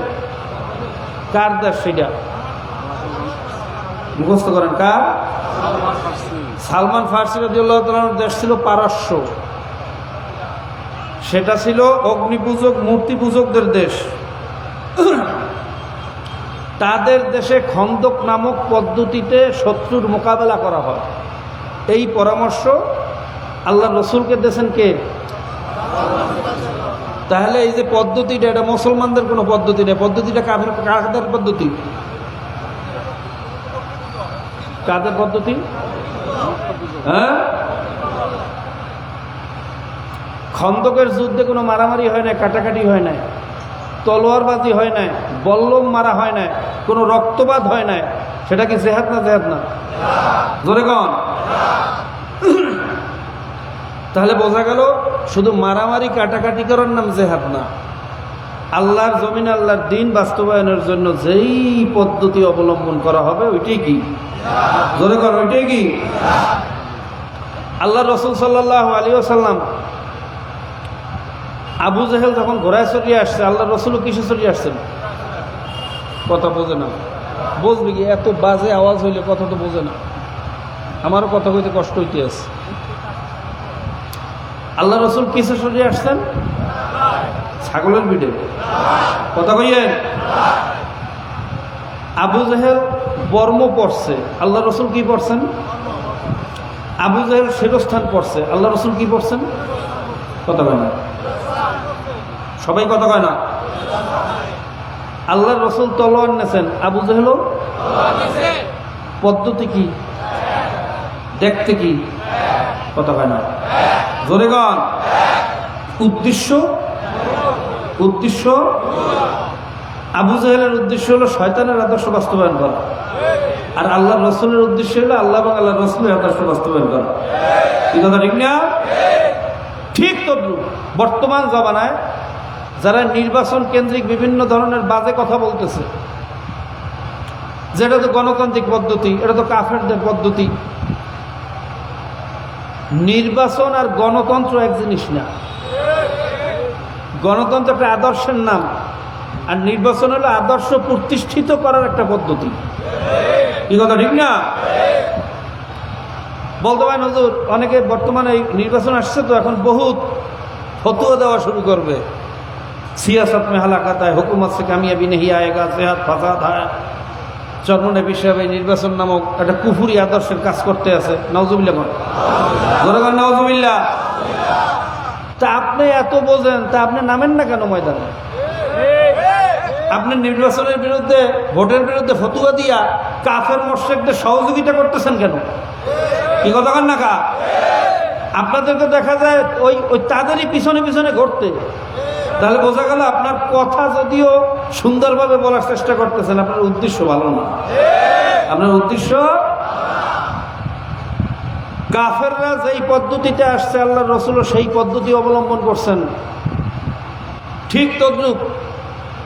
কার দেশ সেটা মুখস্থ করেন, কার? সালমান ফারসি রাদিয়াল্লাহু তাআলার দেশ ছিল পারস্য, সেটা ছিল অগ্নিপূজক, মূর্তি পূজকদের দেশ। তাদের দেশে খন্দক নামক পদ্ধতিতে শত্রুর মোকাবেলা করা হয়। এই পরামর্শ আল্লাহ রসুলকে দিয়েছেন কে? তাহলে এই যে পদ্ধতিটা, এটা মুসলমানদের কোনো পদ্ধতি নেই, পদ্ধতিটা কাদের পদ্ধতি? কাদের পদ্ধতি? হ্যাঁ, খন্দকের যুদ্ধে কোনো মারামারি হয় না, কাটাকাটি হয় না, তলোয়ারবাজি হয় না, বল্লম মারা হয় না, কোনো রক্তপাত হয় না, সেটা কি জিহাদ না? জিহাদ না? জোরে কন। তাহলে বোঝা গেল শুধু মারামারি কাটাকাটি করার নাম জিহাদ না, আল্লাহর জমিনে আল্লাহর দ্বীন বাস্তবায়নের জন্য যেই পদ্ধতি অবলম্বন করা হবে ওইটাই কি? জোরে কর, ওইটাই কি? আল্লাহ রসুল সাল্লাল্লাহু আলাইহি ওয়াসাল্লাম আবু জেহেল যখন ঘোড়ায় চড়িয়ে আসছে, আল্লাহ রসুলও কিসে চড়িয়ে আসছেন? কথা বোঝে না, বুঝবি কি? এত বাজে আওয়াজ হইলে কথা তো বোঝে না, আমারও কথা কইতে কষ্ট হইতে আছে। আল্লাহ রসুল কিসে চড়িয়ে আসছেন? ছাগলের পিঠে, কথা কইয়েন। আবু জেহেল বর্ম পড়ছে, আল্লাহ রসুল কি পড়ছেন? আবু জেহেল শিরস্থান পড়ছে, আল্লাহ রসুল কি পড়ছেন? কথা কয় না, সবাই কথা কয় না। আল্লাহ রসুল তলোয়ার নেছেন, আবু জেহেল পদ্ধতি কি? দেখতে কি? কথা কয় না, জোরে গান। উদ্দেশ্য, উদ্দেশ্য আবু জেহেলের উদ্দেশ্য হলো শয়তানের আদর্শ বাস্তবায়ন করা, আর আল্লাহ রসুলের উদ্দেশ্য হলো আল্লাহ এবং আল্লাহ রসুলের আদর্শ বাস্তবায়ন করা, এই কথা ঠিক না? ঠিক তদ্রুপ বর্তমান জামানায় যারা নির্বাচন কেন্দ্রিক বিভিন্ন ধরনের বাজে কথা বলতেছে, যেটা তো গণতান্ত্রিক পদ্ধতি, এটা তো কাফেরদের পদ্ধতি, নির্বাচন আর গণতন্ত্র এক জিনিস না। গণতন্ত্র একটা আদর্শের নাম, আর নির্বাচন হলো আদর্শ প্রতিষ্ঠিত করার একটা পদ্ধতি। কি কথা ঠিক না? বলতে পারেন হুজুর, অনেকে বর্তমানে এই নির্বাচন আসছে তো এখন বহুত ফতোয়া দেওয়া শুরু করবে, সিয়াসত মে হালাকাত হয়, হুকুমত সে কামিয়াবি নেহি আয়েগা, সেহাত ফাসাদ হয়, চরমনাবী সাহেব এই নির্বাচন নামক একটা কুফুরি আদর্শের কাজ করতে আছে। নাউজুবিল্লাহ বলেন, জোরে বলেন নাউজুবিল্লাহ। তা আপনি এত বোঝেন, তা আপনি নামেন না কেন ময়দানে? আপনি নির্বাচনের বিরুদ্ধে, ভোটের বিরুদ্ধে ফতুয়া দিয়া কাফের মুশরিকদের সহযোগিতা করতেছেন কেন? কি কথা কন না কা? আপনাদেরকে দেখা যায় ওই ওই তাদেরই পিছনে পিছনে ঘুরতে। তাহলে বোঝা গেল আপনার কথা যদিও সুন্দরভাবে বলার চেষ্টা করতেছেন, আপনার উদ্দেশ্য ভালো না। আপনার উদ্দেশ্য, কাফেররা যেই পদ্ধতিতে আসছে আল্লাহর রাসূলও সেই পদ্ধতি অবলম্বন করছেন। ঠিক তদ্রূপ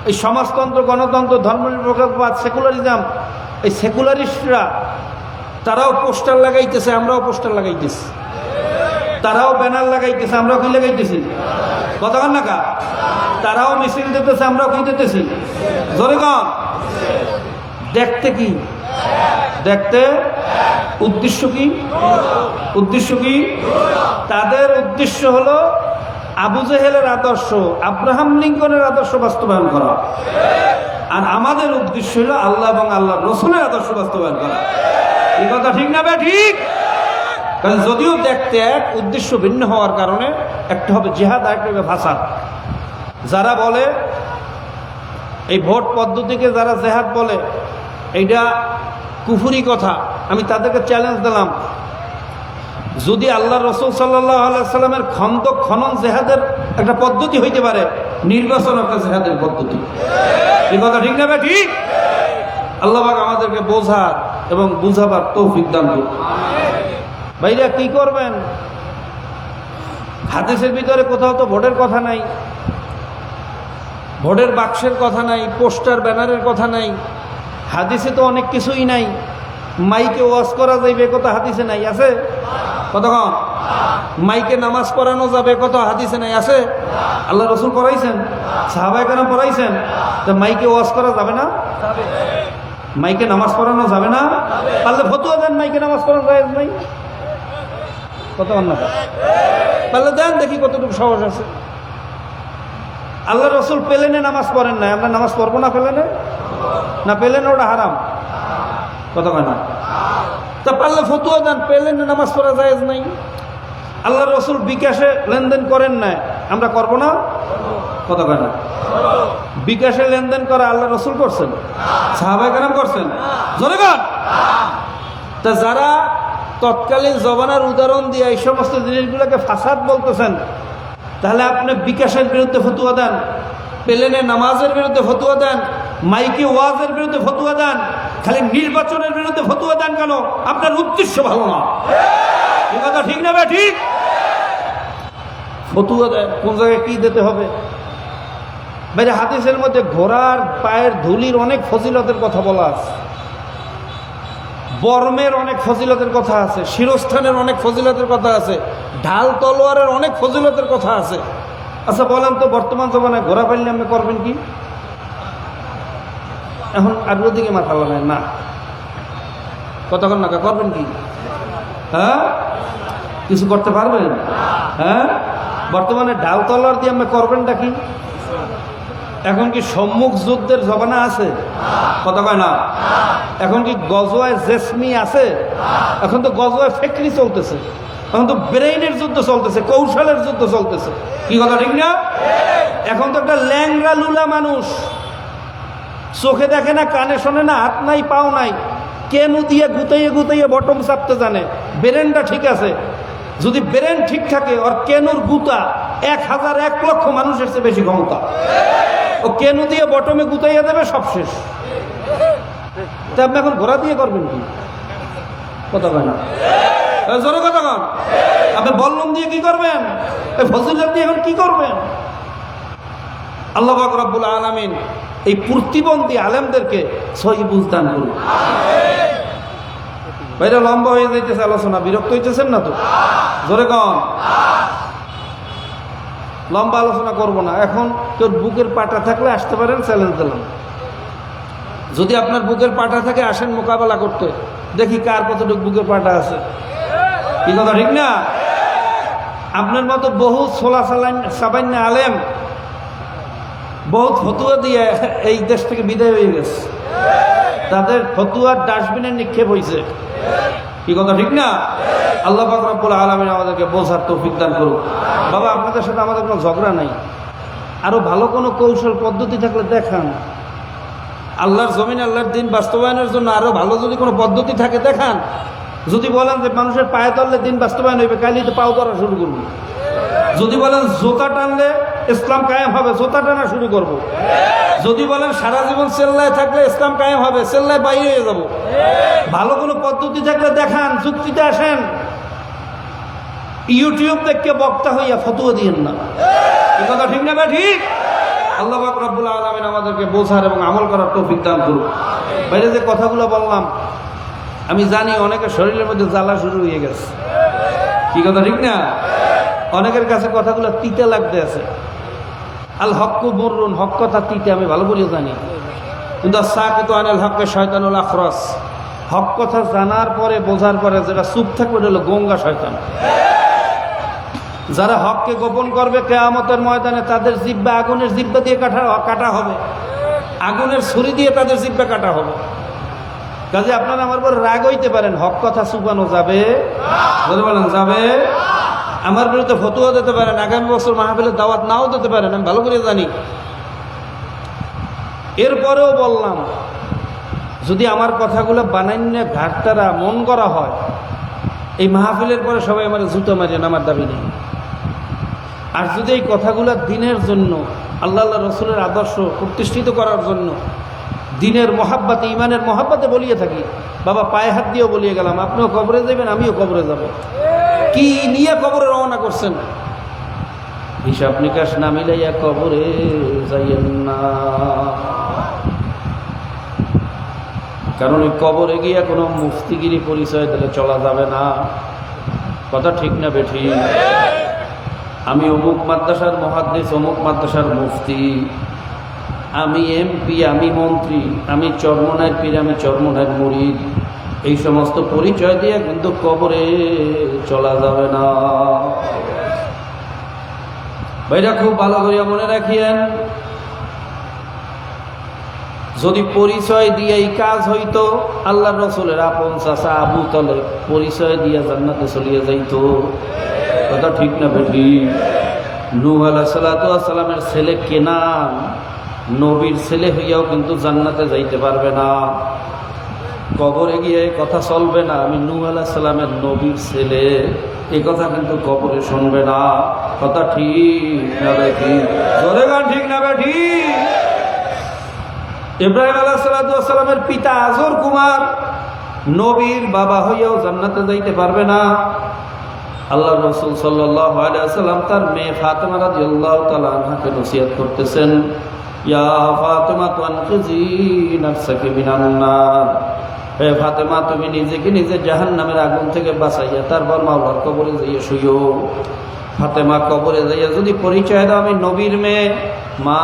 এই সমাজতন্ত্র, গণতন্ত্র, ধর্মনিরপেক্ষবাদ, সেকুলারিজম, এই সেকুলারিস্টরা তারাও পোস্টার লাগাইতেছে, আমরাও পোস্টার লাগাইতেছি। তারাও ব্যানার লাগাইতেছে, আমরাও কি লাগাইতেছি? কতক্ষণ না কা? তারাও মিছিল দিতেছে, আমরাও কি দিতেছি? জোরে কন। দেখতে কি? দেখতে উদ্দেশ্য কি? উদ্দেশ্য কি? তাদের উদ্দেশ্য হলো আবু জেহেলের আদর্শ, আব্রাহাম লিঙ্কনের আদর্শ বাস্তবায়ন করা। আর আমাদের উদ্দেশ্য হলো আল্লাহ এবং আল্লাহর রাসূলের আদর্শ বাস্তবায়ন করা। এই কথা ঠিক না? ঠিক। কারণ যদিও দেখতে এক, উদ্দেশ্য ভিন্ন হওয়ার কারণে একটা হবে জিহাদ, আরেকটা হবে ফাসাদ। যারা বলে এই ভোট পদ্ধতিকে, যারা জিহাদ বলে, এইটা কুফুরি কথা, আমি তাদেরকে চ্যালেঞ্জ দিলাম, যদি আল্লাহ রাসূল সাল্লাল্লাহু আলাইহি সাল্লামের খন্দক খনন জিহাদের একটা পদ্ধতি হইতে পারে, নির্বাচন একটা জিহাদের পদ্ধতি। এই কথা ঠিক না? ঠিক। আল্লাহ পাক আমাদেরকে বোঝার এবং বুঝাবার তৌফিক দান করুন। ভাইরা কি করবেন? হাদিসের ভিতরে কোথাও তো ভোটের কথা নাই, ভোটের বাক্সের কথা নাই, পোস্টার ব্যানারের কথা নাই। হাদিসে তো অনেক কিছুই নাই। মাইকে ওয়াজ করা যাইবে, কথা হাদিসে নাই, আছে? কতক্ষণ? মাইকে নামাজ পড়ানো যাবে, কত হাদিসে নাই, আছে? আল্লাহ রাসূল পড়াইছেন, সাহাবায়ে কেরাম পড়াইছেন। তো মাইকে ওয়াজ করা যাবে না? মাইকে নামাজ পড়ানো যাবে না? পারলে ফতোয়া দেন, মাইকে নামাজ পড়ানো জায়েজ নাই। কত অন্য পারলে দেন, দেখি কতটুকু সাহস আছে। আল্লাহ রাসূল প্লেনে নামাজ পড়েন না, আমরা নামাজ পড়বো না প্লেনে? না প্লেনে ওটা হারাম? কথা কয় না? তা পারলে ফতোয়া দেন, প্লেনে নামাজ পড়া জায়েজ নাই। আল্লাহ রাসূল বিকাশে লেনদেন করেন না, আমরা করব না? কথা কয় না? বিকাশে লেনদেন করা আল্লাহ রাসূল করছেন, সাহাবায়ে কেরাম করছেন, জোরে বল। তা যারা তৎকালীন জমানার উদাহরণ দিয়ে এই সমস্ত জিনিসগুলোকে ফাসাদ বলতেছেন, তাহলে আপনি বিকাশের বিরুদ্ধে ফতোয়া দেন, প্লেনে নামাজের বিরুদ্ধে ফতোয়া দেন, মাইকে ওয়াজের বিরুদ্ধে ফতোয়া দেন, খালি নির্বাচনের বিরুদ্ধে ফতোয়া দেন কেন? আপনার উদ্দেশ্য ভালো না। এই কথা ঠিক না? ঠিক। ফতোয়া দেন, কোন জায়গায় কি দিতে হবে? ভাই হাদিসের মধ্যে ঘোড়ার পায়ের ধুলির অনেক ফজিলতের কথা বলা আছে, বর্মের অনেক ফজিলতের কথা আছে, শিরস্থানের অনেক ফজিলতের কথা আছে, ঢাল তলোয়ারের অনেক ফজিলতের কথা আছে। আচ্ছা বলেন তো, বর্তমান জমানায় ঘোড়া পাইলে আপনি করবেন কি? এখন আর ওদিকে মাথা লাগায় না, কতক্ষণ না করবেন কি? হ্যাঁ, কিছু করতে পারবেন? হ্যাঁ, বর্তমানে ঢাল তলোয়ার দিয়ে আপনি করবেনটা কি? এখন কি সম্মুখ যুদ্ধের জমানা আছে? কথা কয় না? এখন কি গজওয়ায় জেসমি আছে? এখন তো গজওয়ায় ফেকরি চলতেছে, এখন তো ব্রেইনের যুদ্ধ চলতেছে, কৌশলের যুদ্ধ চলতেছে। কি কথা ঠিক না? এখন তো একটা ল্যাংরা লুলা মানুষ, চোখে দেখে না, কানে শোনে না, হাত নাই পাও নাই, কেনু দিয়ে গুতাইয়ে গুতাইয়ে বটম চাপতে জানে। ব্রেনটা ঠিক আছে, যদি ব্রেন ঠিক থাকে, ওর কেনুর গুতা 1000-1,00,000 মানুষের চেয়ে বেশি ক্ষমতা। ও কেনু দিয়ে বটমে গুতাইয়া দেবে, সব শেষ। তা আপনি এখন ঘোড়া দিয়ে করবেন কি? কথা কয় না? জোরে কথা কন। আপনি বল্লম দিয়ে কি করবেন? এই ফজিলত দিয়ে এখন কি করবেন? আল্লাহ পাক রব্বুল আলামিন এই প্রতিবন্ধী আলেমদেরকে সহি বুঝ দান করুন। ভাইরা লম্বা হয়ে যাইতেছে আলোচনা, বিরক্ত হইতেছেন না তো? জোরে কন। লম্বা আলোচনা করব না। এখন তোর বুকের পাটা থাকলে আসতে পারেন, চ্যালেঞ্জ দিলাম। যদি আপনার বুকের পাটা থাকে আসেন মোকাবেলা করতে, দেখি কার কতটুকু বুকের পাটা আছে। কি কথা ঠিক না? আপনার মতো বহু সোলা সাবাইন আলেম বহুত ফতুয়া দিয়ে এই দেশ থেকে বিদায় হয়ে গেছে, তাদের ফতুয়ার ডাস্টবিনে নিক্ষেপ হয়েছে। কি কথা ঠিক না? আল্লাহ পাক রব্বুল আলামিন আমাদেরকে বোঝার তৌফিক দান করুক। বাবা, আপনাদের সাথে আমাদের কোনো ঝগড়া নাই, আরো ভালো কোনো কৌশল পদ্ধতি থাকলে দেখান। আল্লাহর জমিন, আল্লাহর দিন বাস্তবায়নের জন্য আরো ভালো যদি কোনো পদ্ধতি থাকে দেখান। যদি বলেন যে মানুষের পায়ে তললে দিন বাস্তবায়ন হইবে, কালই তো পাও ধরা শুরু করবো। যদি বলেন জোতা টানলে ইসলাম কায়েম হবে, জোতা টানা শুরু করব। যদি বলেন সারা জীবন চেল্লায় থাকলে ইসলাম কায়েম হবে, চেল্লায় বাইরে হয়ে যাব। ভালো কোনো পদ্ধতি থাকলে দেখান, যুক্তিতে আসেন। ইউটিউব দেখে বক্তা হইয়া ফতুয়া দিয়েন না। এই কথা ঠিক না? ঠিক। আল্লাহ পাক রব্বুল আলামিন আমাদেরকে বোঝার এবং আমল করার তৌফিক দান করুন। বাইরে যে কথাগুলো বললাম, আমি জানি অনেকের শরীরের মধ্যে জ্বালা শুরু হয়ে গেছে। কি কথা ঠিক না? অনেকের কাছে কথাগুলো তিতে লাগতে আছে। আল হক্কু মুররুন, হক কথা তিতে, আমি ভালো করে জানি। কিন্তু সাকিতু আনিল হক্কে শয়তানুল আখরাস, হক কথা জানার পরে বোঝার পরে যেটা চুপ থাকবে এটা হলো গঙ্গা শয়তান। যারা হককে গোপন করবে কিয়ামতের ময়দানে তাদের জিহ্বা আগুনের জিহ্বা দিয়ে কাটা হবে, আগুনের ছুরি দিয়ে তাদের জিহ্বা কাটা হবে। কাজে আপনারা আমার পর রাগ হইতে পারেন, হক কথা চুপানো যাবে? বলেন যাবে। আমার বিরুদ্ধে ফতুয়া দিতে পারেন, আগামী বছর মাহফিলের দাওয়াত নাও দিতে পারেন, আমি ভালো করে জানি। এরপরেও বললাম, যদি আমার কথাগুলো বানাইনে ঘাটতারা মন করা হয়, এই মাহফিলের পরে সবাই আমার জুতো মারেন, আমার দাবি নেই। আর যদি এই কথাগুলো দিনের জন্য, আল্লাহ রসুলের আদর্শ প্রতিষ্ঠিত করার জন্য, দিনের মহাব্বাতে, ইমানের মহাব্বাতে বলিয়ে থাকি, বাবা পায়ে হাত দিয়েও বলিয়ে গেলাম, আপনিও কবরে যাবেন, আমিও কবরে যাব। কি নিয়ে কবরে রওনা করছেন? হিসাব নিকাশ না মিলাইয়া কবরে যাইয়েন না। কারণ এই কবরে গিয়া কোনো মুফতিগিরি পরিচয় দিলে চলা যাবে না। কথা ঠিক না বেঠি? আমি অমুক মাদ্রাসার মুহাদ্দিস, অমুক মাদ্রাসার মুফতি, আমি এমপি, আমি মন্ত্রী, আমি চরমনার পীর, আমি চরমনার মুরিদ, এই সমস্ত পরিচয় দিয়ে কিন্তু কবরে চলা যাবে না। ভাইরা খুব ভালো করিয়া মনে রাখিয়েন, যদি পরিচয় দিয়ে এই কাজ হইতো, আল্লাহ রসুলের আপন চাচা আবু তালেব পরিচয় দিয়ে জান্নাতে চলিয়ে যাইত। কথা ঠিক না বেটি? নূহ আলাইহিস সালাতু ওয়াস সালামের ছেলে কেনান নবীর ছেলে হইয়াও কিন্তু জান্নাতে যাইতে পারবে না। কবরে গিয়ে কথা চলবে না, আমি নূহ আলাইহিস সালামের নবীর ছেলে, এই কথা কিন্তু কবরে শুনবে না। কথা ঠিক না বেটি? জোরে গান ঠিক না বেটি? ইব্রাহিম আলাইহিস সালাতু ওয়াস সালামের পিতা আজর কুমার নবীর বাবা হইয়াও জান্নাতে যাইতে পারবে না। আল্লাহ রাসূল সাল্লাল্লাহু আলাইহি ওয়াসাল্লাম তার মেয়ে ফাতেমা রাদিয়াল্লাহু তাআলা আনহাকে নসিহত করতেছেন, ইয়া ফাতেমা তুনকিজি নাফসাকি মিনান নার, হে ফাতেমা তুমি নিজেকে নিজে জাহান্নামের আগুন থেকে বাঁচাইয়া তারপর মাওলার কবরে যাইয়া শুইও। ফাতেমা কবরে যাইয়া যদি পরিচয় দাও আমি নবীর মেয়ে, মা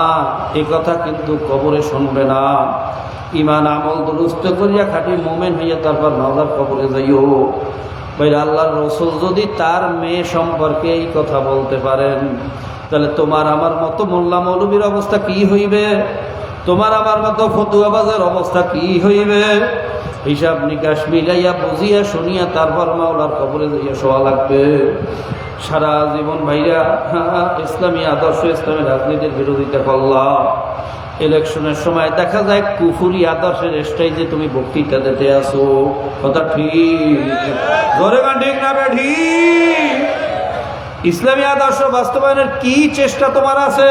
এই কথা কিন্তু কবরে শুনবে না। ইমান আমল দুরুস্ত করিয়া খাঁটি মুমিন হইয়া তারপর মাওলার কবরে যাইও। ভাইরা, আল্লাহর রাসূল যদি তার মেয়ে সম্পর্কে এই কথা বলতে পারেন, তাহলে তোমার আমার মতো মোল্লা মৌলবীর অবস্থা কি হইবে? তোমার আমার মতো ফতুয়াবাজের অবস্থা কি হইবে? হিসাব নিকাশ মিলাইয়া বুঝিয়া শুনিয়া তারপর মাওলার কবরে যাইয়া শোয়া লাগবে। সারা জীবন ভাইরা ইসলামী আদর্শ, ইসলামী রাজনীতির বিরোধিতা করলাম, ইলেকশনের সময় দেখা যায় কুফুরি আদর্শের স্টেজে তুমি বক্তৃতা দিতে আসো। কথা ঠিক? জোরে গান ঠিক না বেঠি? ইসলামী আদর্শ বাস্তবায়নের কি চেষ্টা তোমার আছে?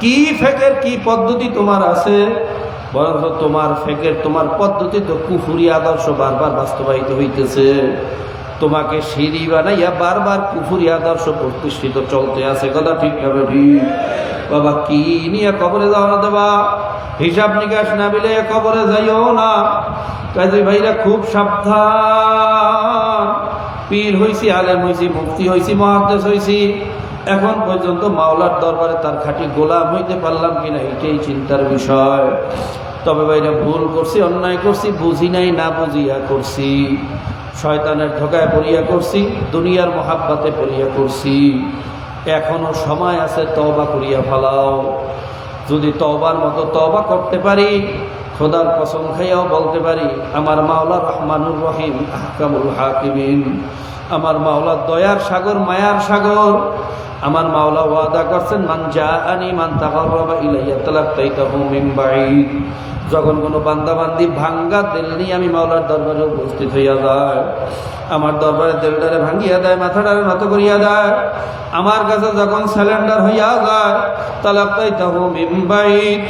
কি ফেকের, কি পদ্ধতি তোমার আছে? বরঞ্চ তোমার ফেকের, তোমার পদ্ধতি তো কুফুরি আদর্শ বারবার বাস্তবায়িত হইতেছে। তোমাকে সিঁড়ি বানাইয়া বারবার কুফুরি আদর্শ প্রতিষ্ঠিত চলতে আছে। কথা ঠিক না বেঠি? বাবা, কি নিয়ে কবরে যাওয়া দেবা? হিসাব নিকাশ না মিলে কবরে যাইও না। কাজী ভাইরা খুব সাবধান। পীর হইছি, আলেম হইছি, মুফতি হইছি, মুহাদ্দিস হইছি, এখন পর্যন্ত মাওলার দরবারে তার খাঁটি গোলাম হইতে পারলাম কিনা এটাই চিন্তার বিষয়। তবে ভাইরা ভুল করছি, অন্যায় করছি, বুঝি নাই, না বুঝিয়া করছি, শয়তানের ধোকায় পড়িয়া করছি, দুনিয়ার মহাব্বতে পড়িয়া করছি। এখনো সময় আছে, তওবা করিয়া ফেলাও। যদি তওবার মতো তওবা করতে পারি, খোদার কসম খাইয়াও বলতে পারি আমার মাওলা রহমানুর রহিম, আহকামুল হাকিমিন, আমার মাওলা দয়ার সাগর, মায়ার সাগর। আমার মাওলা ওয়াদা করছেন মান জাআনি মান তাকাররাবা ইলাইয়া তালাক্কাইতাহু মিন বাঈদ। যখন কোনো বান্দাবান্দি ভাঙ্গা দিল নিয়ে আমি মাওলার দরবারে উপস্থিত হইয়া যায়, আমার দরবারে দিলটারে ভাঙ্গিয়া দেয়, মাথাটারে নত করিয়া দেয়, আমার কাছে যখন স্যালেন্ডার হইয়া যায়, তালাক্কাইতাহু মিন বাঈদ,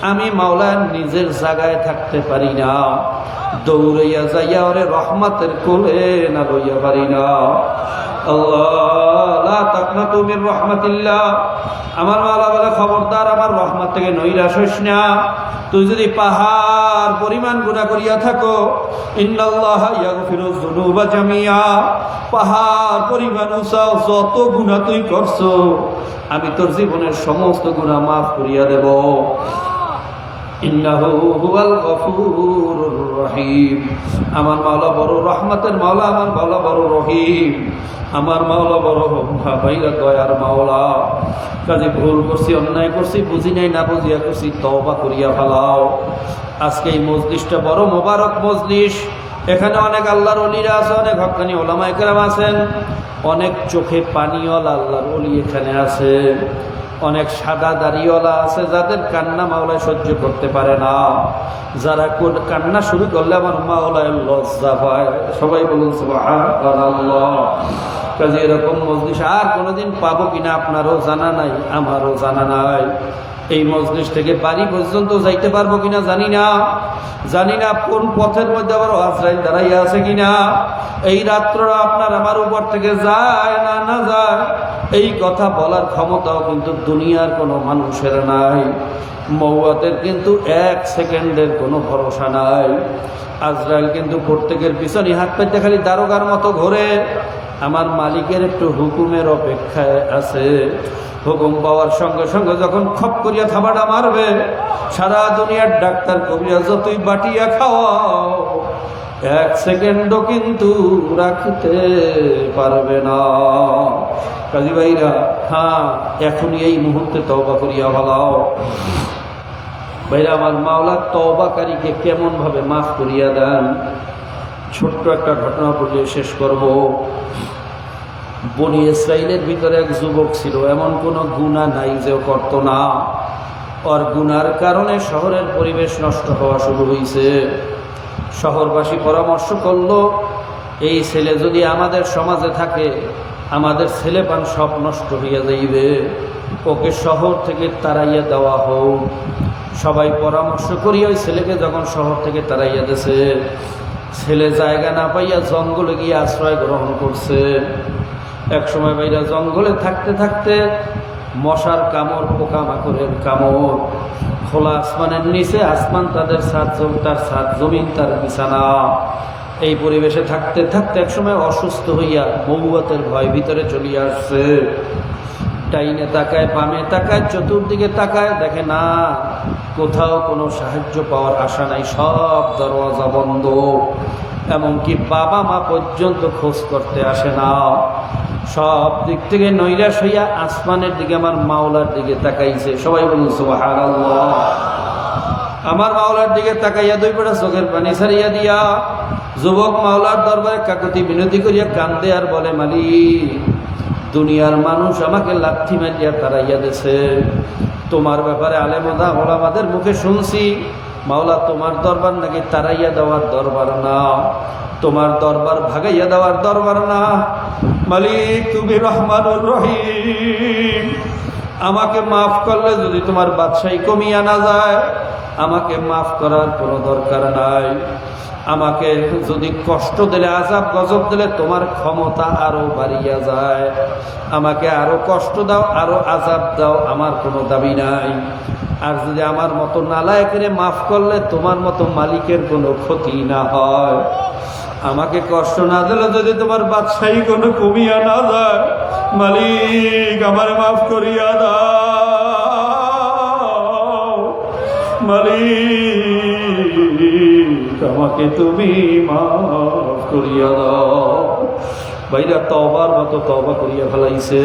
আমি মাওলা নিজের জায়গায় থাকতে পারি না, দৌড়াইয়া যাইয়া ওরে রহমতের কোলে না লইয়া পারি না। আল্লাহ লা তাকনাতু মির রাহমাতিল্লাহ। আমার মাওলা বলে খবরদার আমার রহমত থেকে নৈরাশ হইস না। তুই যদি পাহাড় পরিমাণ গুনাহ করিয়া থাকো, ইন্নাল্লাহা ইয়াগফিরুয যুনুবা জামিয়া, পাহাড় পরিমাণ উসাও যত গুনাহ তুই করছো আমি তোর জীবনের সমস্ত গুনাহ মাফ করিয়া দেব। ইন্নাহু হুয়াল গফুরুর রহিম। আমার মাওলা বড় রহমতের মাওলা, আমার মাওলা বড় রহিম, আমার মাওলা বড় ভাইরা দয়ার মাওলা। কাজে ভুল করছি, অন্যায় করছি, বুঝি নাই, না বুঝিয়া করছি, তওবা করিয়া ফেলাও। আজকে এই মজলিসটা বড় মোবারক মজলিস। এখানে অনেক আল্লাহর ওলিরা আছে, অনেক হক্কানি ওলামায়ে কেরাম আছেন, অনেক চোখে পানিওয়ালা আল্লাহর ওলি এখানে আছে, অনেক সাদা দাড়িওয়ালা আছে যাদের কান্না মাওলায় সহ্য করতে পারে না, যারা কান্না শুরু করলে আমার মাওলায় লজ্জা পায়। সবাই বলুন সুবহানাল্লাহ। কাজে এরকম মজলিস আর কোনোদিন পাবো কিনা আপনারও জানা নাই, আমারও জানা নাই। এই মজলিস থেকে বাড়ি পর্যন্ত যাইতে পারবো কিনা জানি না, জানি না কোন পথের মধ্যে আবার আজরাইল দাঁড়াইয়া আছে কিনা, এই রাত্রটা আপনার আমার উপর থেকে যায় না না যায় এই কথা বলার ক্ষমতাও কিন্তু দুনিয়ার কোনো মানুষের নাই। মওয়াতের কিন্তু 1 সেকেন্ডের কোনো ভরসা নাই। আজরাইল কিন্তু প্রত্যেকের পিছনে হাত পাইতে খালি দারোগার মতো ঘোরে, আমার মালিকের একটু হুকুমের অপেক্ষায় আছে। হুকুম পাওয়ার সঙ্গে সঙ্গে যখন খপ করিয়া থাবাটা মারবে, সারা দুনিয়ার ডাক্তার কবিরা যতই বাটিয়া খাওয়াও 1 সেকেন্ডও কিন্তু রাখতে পারবে না। কাজী ভাইরা, হ্যাঁ এখনই এই মুহূর্তে তওবা করিয়া ভালাও। ভাইরা আমার মাওলা তওবাকারীকে কেমন ভাবে মাফ করিয়া দেন। ছোট্ট একটা ঘটনা বলে শেষ করব। বনি ইসরাইলের ভিতরে এক যুবক ছিল, এমন কোনো গুনাহ নাই যে ও করতো না। ওর গুনার কারণে শহরের পরিবেশ নষ্ট হওয়া শুরু হয়েছে। শহরবাসী পরামর্শ করলো, এই ছেলে যদি আমাদের সমাজে থাকে আমাদের ছেলেপান সব নষ্ট হইয়া যাইবে, ওকে শহর থেকে তাড়াইয়া দেওয়া হোক। সবাই পরামর্শ করি ওই ছেলেকে যখন শহর থেকে তাড়াইয়া দিয়েছে, ছেলে জায়গা না পাইয়া জঙ্গলে গিয়ে আশ্রয় গ্রহণ করছে। এক সময় বাইরা জঙ্গলে থাকতে থাকতে মশার কামড়, পোকামাকড়ের কামড়, খোলা আসমানের নিচে, আসমান তাদের ছাদ, তার ছাদ, জমিন তার বিছানা, এই পরিবেশে থাকতে থাকতে একসময় অসুস্থ হইয়া মৌয়াতের ভয় ভিতরে চলিয়ে আসছে। ডাইনে তাকায়, বামে তাকায়, চতুর্দিকে তাকায়, দেখে না কোথাও কোনো সাহায্য পাওয়ার আশা নাই, সব দরওয়াজা বন্ধ। এমনকি বাবা মা পর্যন্ত খোঁজ করতে আসে না। সব দিক থেকে নৈরাশ হইয়া আসমানের দিকে, আমার মাওলার দিকে তাকাইছে। সবাই বলুন সুবহানাল্লাহ। আমার মাওলার দিকে তাকাইয়া দুই ফোঁটা চোখের পানি ছাড়িয়া দিয়া যুবক মাওলার দরবারে কাকুতি বিনতি করিয়া কান্দে আর বলে, মালিক দুনিয়ার মানুষ আমাকে লাথি মারিয়া তাড়াইয়া দিয়েছে, তোমার ব্যাপারে আলেমা ওলামাদের মুখে শুনছি মাওলা তোমার দরবার নাকি তাড়াইয়া দেওয়ার দরবার না, তোমার দরবার ভাগাইয়া দেওয়ার দরবার না। মালিক তুমি রহমানুর রহিম, আমাকে মাফ করলে যদি তোমার বাদশাহী কমিয়া না যায়, আমাকে মাফ করার কোনো দরকার নাই। আমাকে যদি কষ্ট দিলে, আযাব গজব দিলে তোমার ক্ষমতা আরো বাড়িয়া যায়। আমাকে আরো কষ্ট দাও, আরো আযাব দাও, আমার কোনো দাবি নাই। আর যদি আমার মতো নালায়েকের মাফ করলে তোমার মতো মালিকের কোনো ক্ষতি না হয়, আমাকে কষ্ট না দিলে যদি তোমার বাদশাহী কোনো কমিয়া না যায়, মালিক আমার মাফ করিয়া দাও, মালিক আমাকে তুমি মাফ করিয়া দাও। ভাইরা তওবার মতো তওবা করিয়া ফেলাইছে।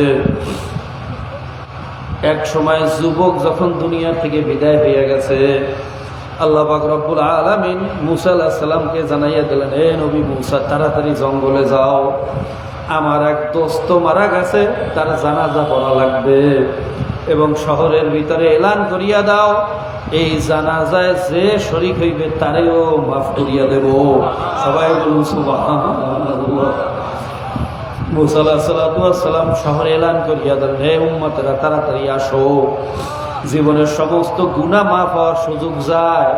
এক সময় যুবক যখন দুনিয়া থেকে বিদায় হয়ে গেছে, আল্লাহ পাক রব্বুল আলামিন মুসা আলাইহিস সালামকে জানাইয়া দিলেন, হে নবী মুসা, তাড়াতাড়ি জঙ্গলে যাও, আমার এক দোস্ত মারা গেছে, তার জানাজা পড়া লাগবে, এবং শহরের ভিতরে এলান করিয়া দাও, এই জানাজায় যে শরীক হইবে তারেও মাফ করিয়া দেব। সবাই বলুন সুবহানাল্লাহ। মুসা আলাইহিস সালাম শহরে এলান করিয়া দেন, হে উম্মতেরা তাড়াতাড়ি আসো, জীবনের সমস্ত গুনাহ মাফ হওয়ার সুযোগ যায়,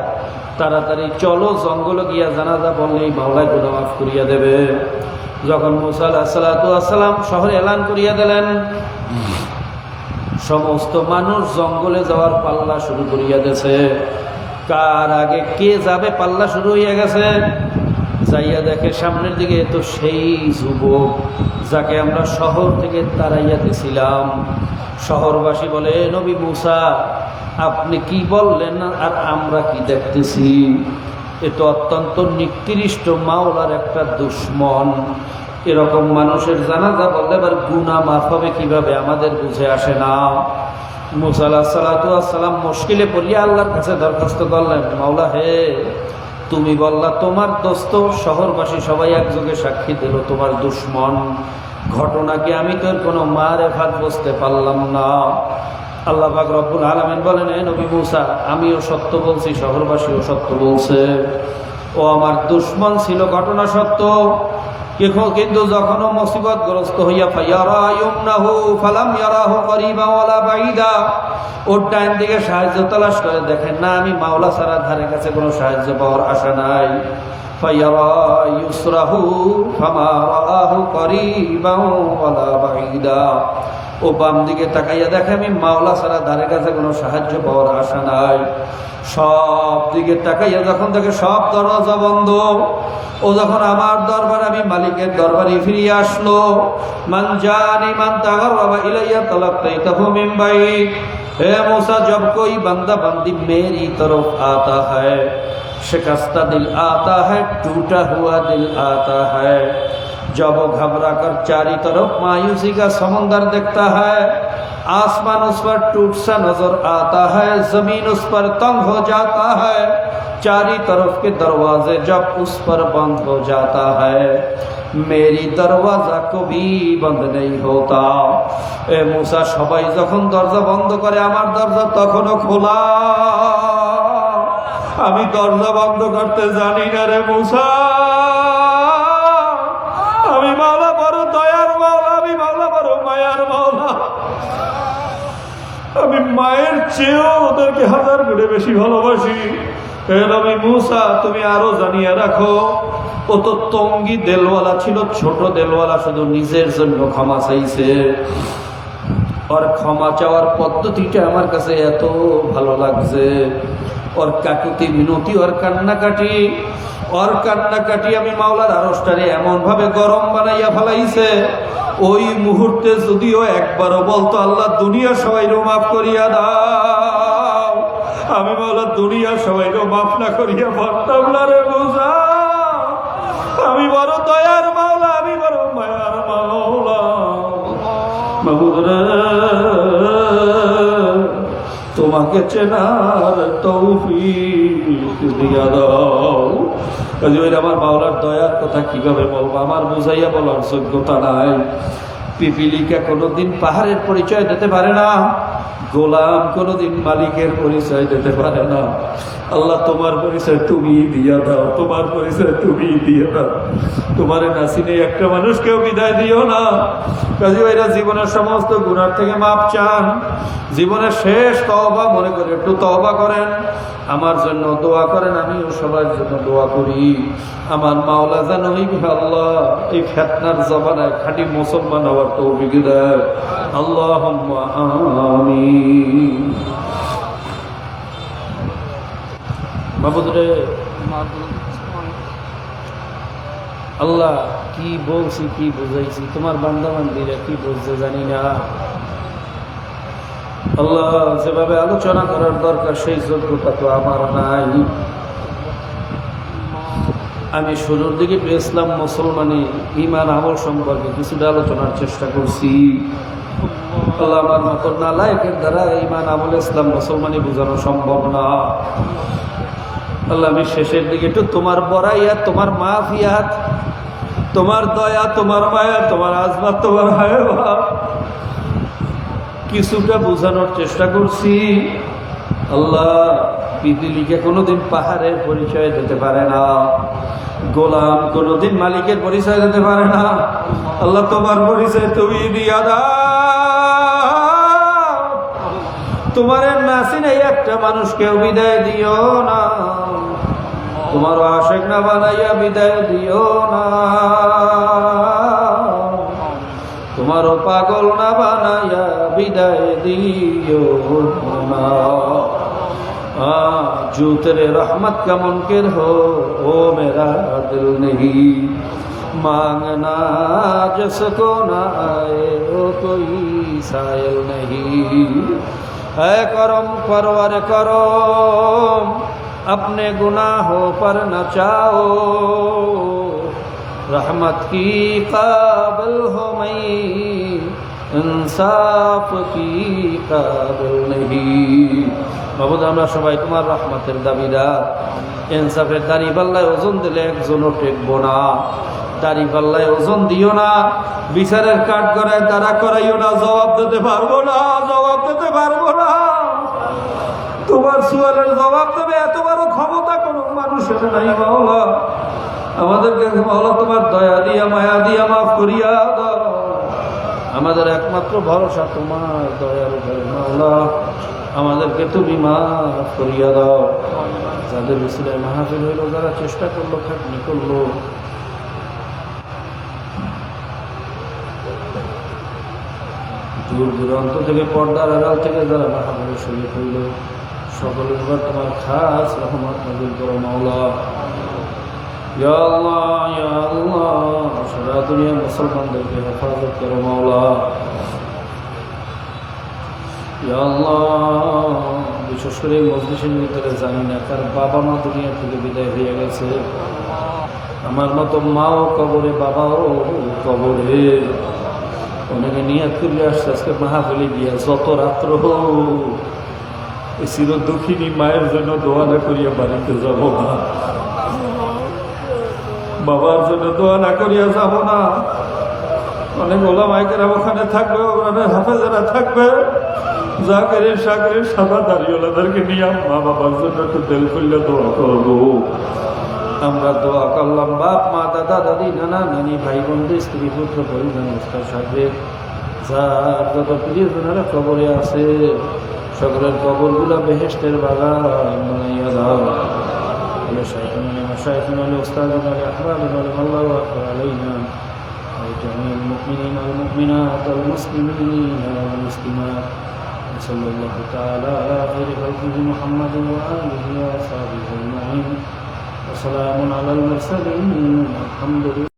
তাড়াতাড়ি চলো, জঙ্গলে গিয়া জানাজা পড়লেই মাওলা গুনাহ মাফ করিয়া দেবে। যখন মুসা আলাইহিস সালাম শহরে এলান করিয়া দিলেন, সমস্ত মানুষ জঙ্গলে যাওয়ার পাল্লা শুরু করিয়া দিয়েছে। কার আগে কে যাবে পাল্লা শুরু হইয়া গেছে। যাইয়া দেখে সামনের দিকে তো সেই যুবক যাকে আমরা শহর থেকে তাড়াইয়া দিয়েছিলাম। শহরবাসী বলে, নবী মুসা, আপনি কি বললেন আর আমরা কি দেখতেছি? এ তো অত্যন্ত নিকৃষ্ট মাওলার একটা দুশ্মন। এরকম মানুষের জানাজা বললে এবার গুনাহ মাফ হবে কিভাবে, আমাদের বুঝে আসে না। মুসা আলাইহিস সালাম মুশকিলে পড়িয়া আল্লাহর কাছে দরখাস্ত করলেন, মাওলা হে, তুমি বললা তোমার দোস্ত, শহরবাসী সবাই একযোগে সাক্ষী দিল তোমার দুশ্মন, ঘটনাকে আমি তোর কোনো মারেফাত বুঝতে পারলাম না। আল্লাহ পাক রব্বুল আলামিন বলেন, হে নবী মুসা, আমিও সত্য বলছি, শহরবাসীও সত্য বলছে, ও আমার দুশ্মন ছিল, ঘটনা সত্য, কিন্তু যখন মুসিবতগ্রস্ত হইয়া ফায়ারা ইউমনাহু ফালাম ইয়ারাহু করিবা ওয়ালা বাইদা, ওর ডান দিকে সাহায্য তালাশ করে দেখেন না, আমি মাওলা ছাড়া ধারে কাছে কোনো সাহায্য পাওয়ার আশা নাই। ফায়ারা ইউসরাহু ফামা রাআহু করিবা ওয়ালা বাইদা, ও বাম দিকে তাকাইয়া দেখে আমি মাওলা ছাড়া ধারে কাছে কোনো সাহায্য পাওয়ার আশা নাই। সব দিকে তাকাইয়া যখন দেখে সব দরজা বন্ধ, ও যখন আমার দরবার, আমি মালিকের দরবারে ফিরিয়ে আসলো। মান জানি মান তাগাররাবা ইলাইয়া তালাক্তাইতাহু মিন বাইত, হে मूसा, जब कोई बंदा बंदी मेरी तरफ आता है, शिकस्ता दिल आता है, टूटा हुआ दिल आता है, जब वो घबरा कर चारी तरफ मायूसी का समंदर देखता है, आसमान उस पर टूट सा नजर आता है, जमीन उस पर तंग हो जाता है, चारी तरफ के दरवाजे जब उस पर बंद हो जाता है, मेरी दरवाजा कभी बंद नहीं होता। ए मूसा, সবাই যখন দরজা বন্ধ করে আমার দরজা তখনও খোলা, আমি দরজা বন্ধ করতে জানি না রে मूसा। আমি মাওলা বড় দয়ার মাওলা, আমি মাওলা বড় মায়ার মাওলা, আমি মায়ের চেয়েও ওদেরকে হাজার গুণে বেশি ভালোবাসি। হে নবী মুসা, তুমি আরো জানিয়ে রাখো, ও তো তঙ্গি দেলওয়ালা ছিল, ছোট দেলওয়ালা, শুধু নিজের জন্য ক্ষমা চাইছে। ওর ক্ষমা চাওয়ার পদ্ধতিটা আমার কাছে এত ভালো লাগছে। ওর কাকুতি মিনতি, ওর কান্নাকাটি আমি মাওলার আরশটারে এমন ভাবে গরম বানাইয়া ফেলাইছে, ওই মুহূর্তে যদিও একবারও বলতো আল্লাহ দুনিয়া সবাইরও মাফ করিয়া দাও, আমি মাওলা দুনিয়া সবাইরও মাফ না করিয়া পারতাম না রে মুসা। আমি বড় দয়ার মাওলা, আমি বড় মায়ার মাওলা। মাবুদ রে, তোমাকে চেনার তৌফিক দিয়া দাও। আমার মাওলার দয়ার কথা কিভাবে বলবো, আমার বুঝাইয়া বলার যোগ্যতা নাই। পিপিলিকা কোনোদিন পাহাড়ের পরিচয় দিতে পারে না, গোলাম কোনোদিন মালিকের পরিচয় দিতে পারে না। আল্লাহ তোমার পরিচয় তুমি দিয়া দাও, তোমার পরিচয় তুমি দিয়া দাও। তোমার নাসিনে একটা মানুষকেও বিদায় দিও না। কাজী ভাইরা জীবনের সমস্ত গুনাহ থেকে মাপ চান, জীবনের শেষ তওবা মনে করে একটু তওবা করেন, আমার জন্য দোয়া করেন, আমিও সবার জন্য দোয়া করি। আমার মাওলা যেন আল্লাহ এই ফিতনার জমানায় খাঁটি মুসলমান হওয়ার তৌফিক দেয়। আল্লাহুম্মা আমিন। মাবুদ রে আল্লাহ, কি বলছি কি বুঝাইছি, তোমার বান্দা বান্দিরা কি বুঝতে জানি না। আল্লাহ, যেভাবে আলোচনা করার দরকার সেই যোগ্যতা তো আমার নাই। আমি শুরুর দিকে পেয়েছিলাম মুসলমানি ঈমান আমল সম্পর্কে কিছুটা আলোচনার চেষ্টা করছি। আল্লাহ, আমার মতো নালায়েকের দ্বারা ঈমান আমল ইসলাম মুসলমানি বোঝানো সম্ভব না। আল্লাহ, আমি শেষের দিকে একটু তোমার বড়াইয়াত, তোমার মাফিয়াত, তোমার দয়া, তোমার মায়া, তোমার আজমাত, তোমার হায়বা কিছুটা বোঝানোর চেষ্টা করছি। আল্লাহ, পৃথিবীকে কোনোদিন পাহাড়ের পরিচয় দিতে পারে না, গোলাম কোনোদিন মালিকের পরিচয় দিতে পারে না। আল্লাহ, তোমার পরিচয় তুমি দিয়া দাও। তোমার নাসিন এই একটা মানুষকেও বিদায় দিও না, তোমার আশেক না বানাইয়া বিদায় দিও না, তোমারও পাগল না বানাইয়া বিদায় দিও না। जो तेरे रहमत का मुनकिर हो वो मेरा दिल नहीं, मांगना जिसको ना आए वो कोई साइल नहीं। है करम परवर करम, अपने गुनाहों पर न चाहो, रहमत की काबिल हो मैं इंसाफ की काबिल नहीं। বাবুদ, আমরা সবাই তোমার রহমতের দাবিদার। ইনসাফের দাড়ি পাল্লায় ওজন দিলে একজনও টেকবো না, দাড়ি পাল্লায় ওজন দিও না, বিচারের কাঠ করায় তারা করাইও না, জবাব দিতে পারবো না, জবাব দিতে পারবো না। তোমার সুয়ালের জবাব দেবে এত বড় ক্ষমতা কোনো মানুষের নাই মাওলা। আমাদেরকে মাওলা তোমার দয়া দিয়া মায়া দিয়া মাফ করিয়া দাও। আমাদের একমাত্র ভরসা তোমার দয়ার উপরে মাওলা, আমাদেরকে তুমি মাফ করিয়া দাও। যাদের বিসিলায় মাহফিল হইল, যারা চেষ্টা করলো, খাটনি করলো, দূর দূরান্ত থেকে পর্দার আড়াল থেকে যারা মাহফিলের শরীক হইল, সকলের উপর তোমার খাস রহমত নাযিল করো মাওলা। ইয়া আল্লাহ, ইয়া আল্লাহ, সারা দুনিয়ার মুসলমানদেরকে হেফাজত করো মাওলা। ইয়া আল্লাহ, বিশেষ করে মজলিসের ভিতরে জানি না তার বাবা মা দুনিয়া থেকে বিদায় হয়ে গেছে, আমার মতো মাও কবরে, বাবাও কবরে, অনেকে নিয়াত করে আসছে আজকে মাহফিলে গিয়া যত রাত্র চির দুঃখিনী মায়ের জন্য দোয়া না করিয়া বাড়িতে যাব না, বাবার জন্য দোয়া না করিয়া যাব না। অনেক ওলামায়েরা ওখানে থাকবে, ওখানে হাফেজেরা থাকবে, জাকেরের শাকেরের সাদা দাঁড়িয়েওয়ালাদেরকে নিয়ে মা বাবার জন্য একটু তেল করলে দোয়া করবো। আমরা দোয়া করলাম, বাপ মা দাদা দাদি নানা নানি ভাই বন্ধু স্ত্রী পুত্র পরিজন সাথে যার যত প্রিয়জনেরা কবরে আছে সকলের কবরগুলা বেহেশতের বাগান বানাইয়া দাও। শাইখুনা মাশাইখুনা উস্তাদুনা আহবাবুনা আল্লাহু আকবার আলাইনা جميع المؤمنين والمؤمنات والمسلمين والمسلمات، صلى الله تعالى على خير خلقه محمد وآله وصحبه أجمعين، وسلام على المرسلين، الحمد لله.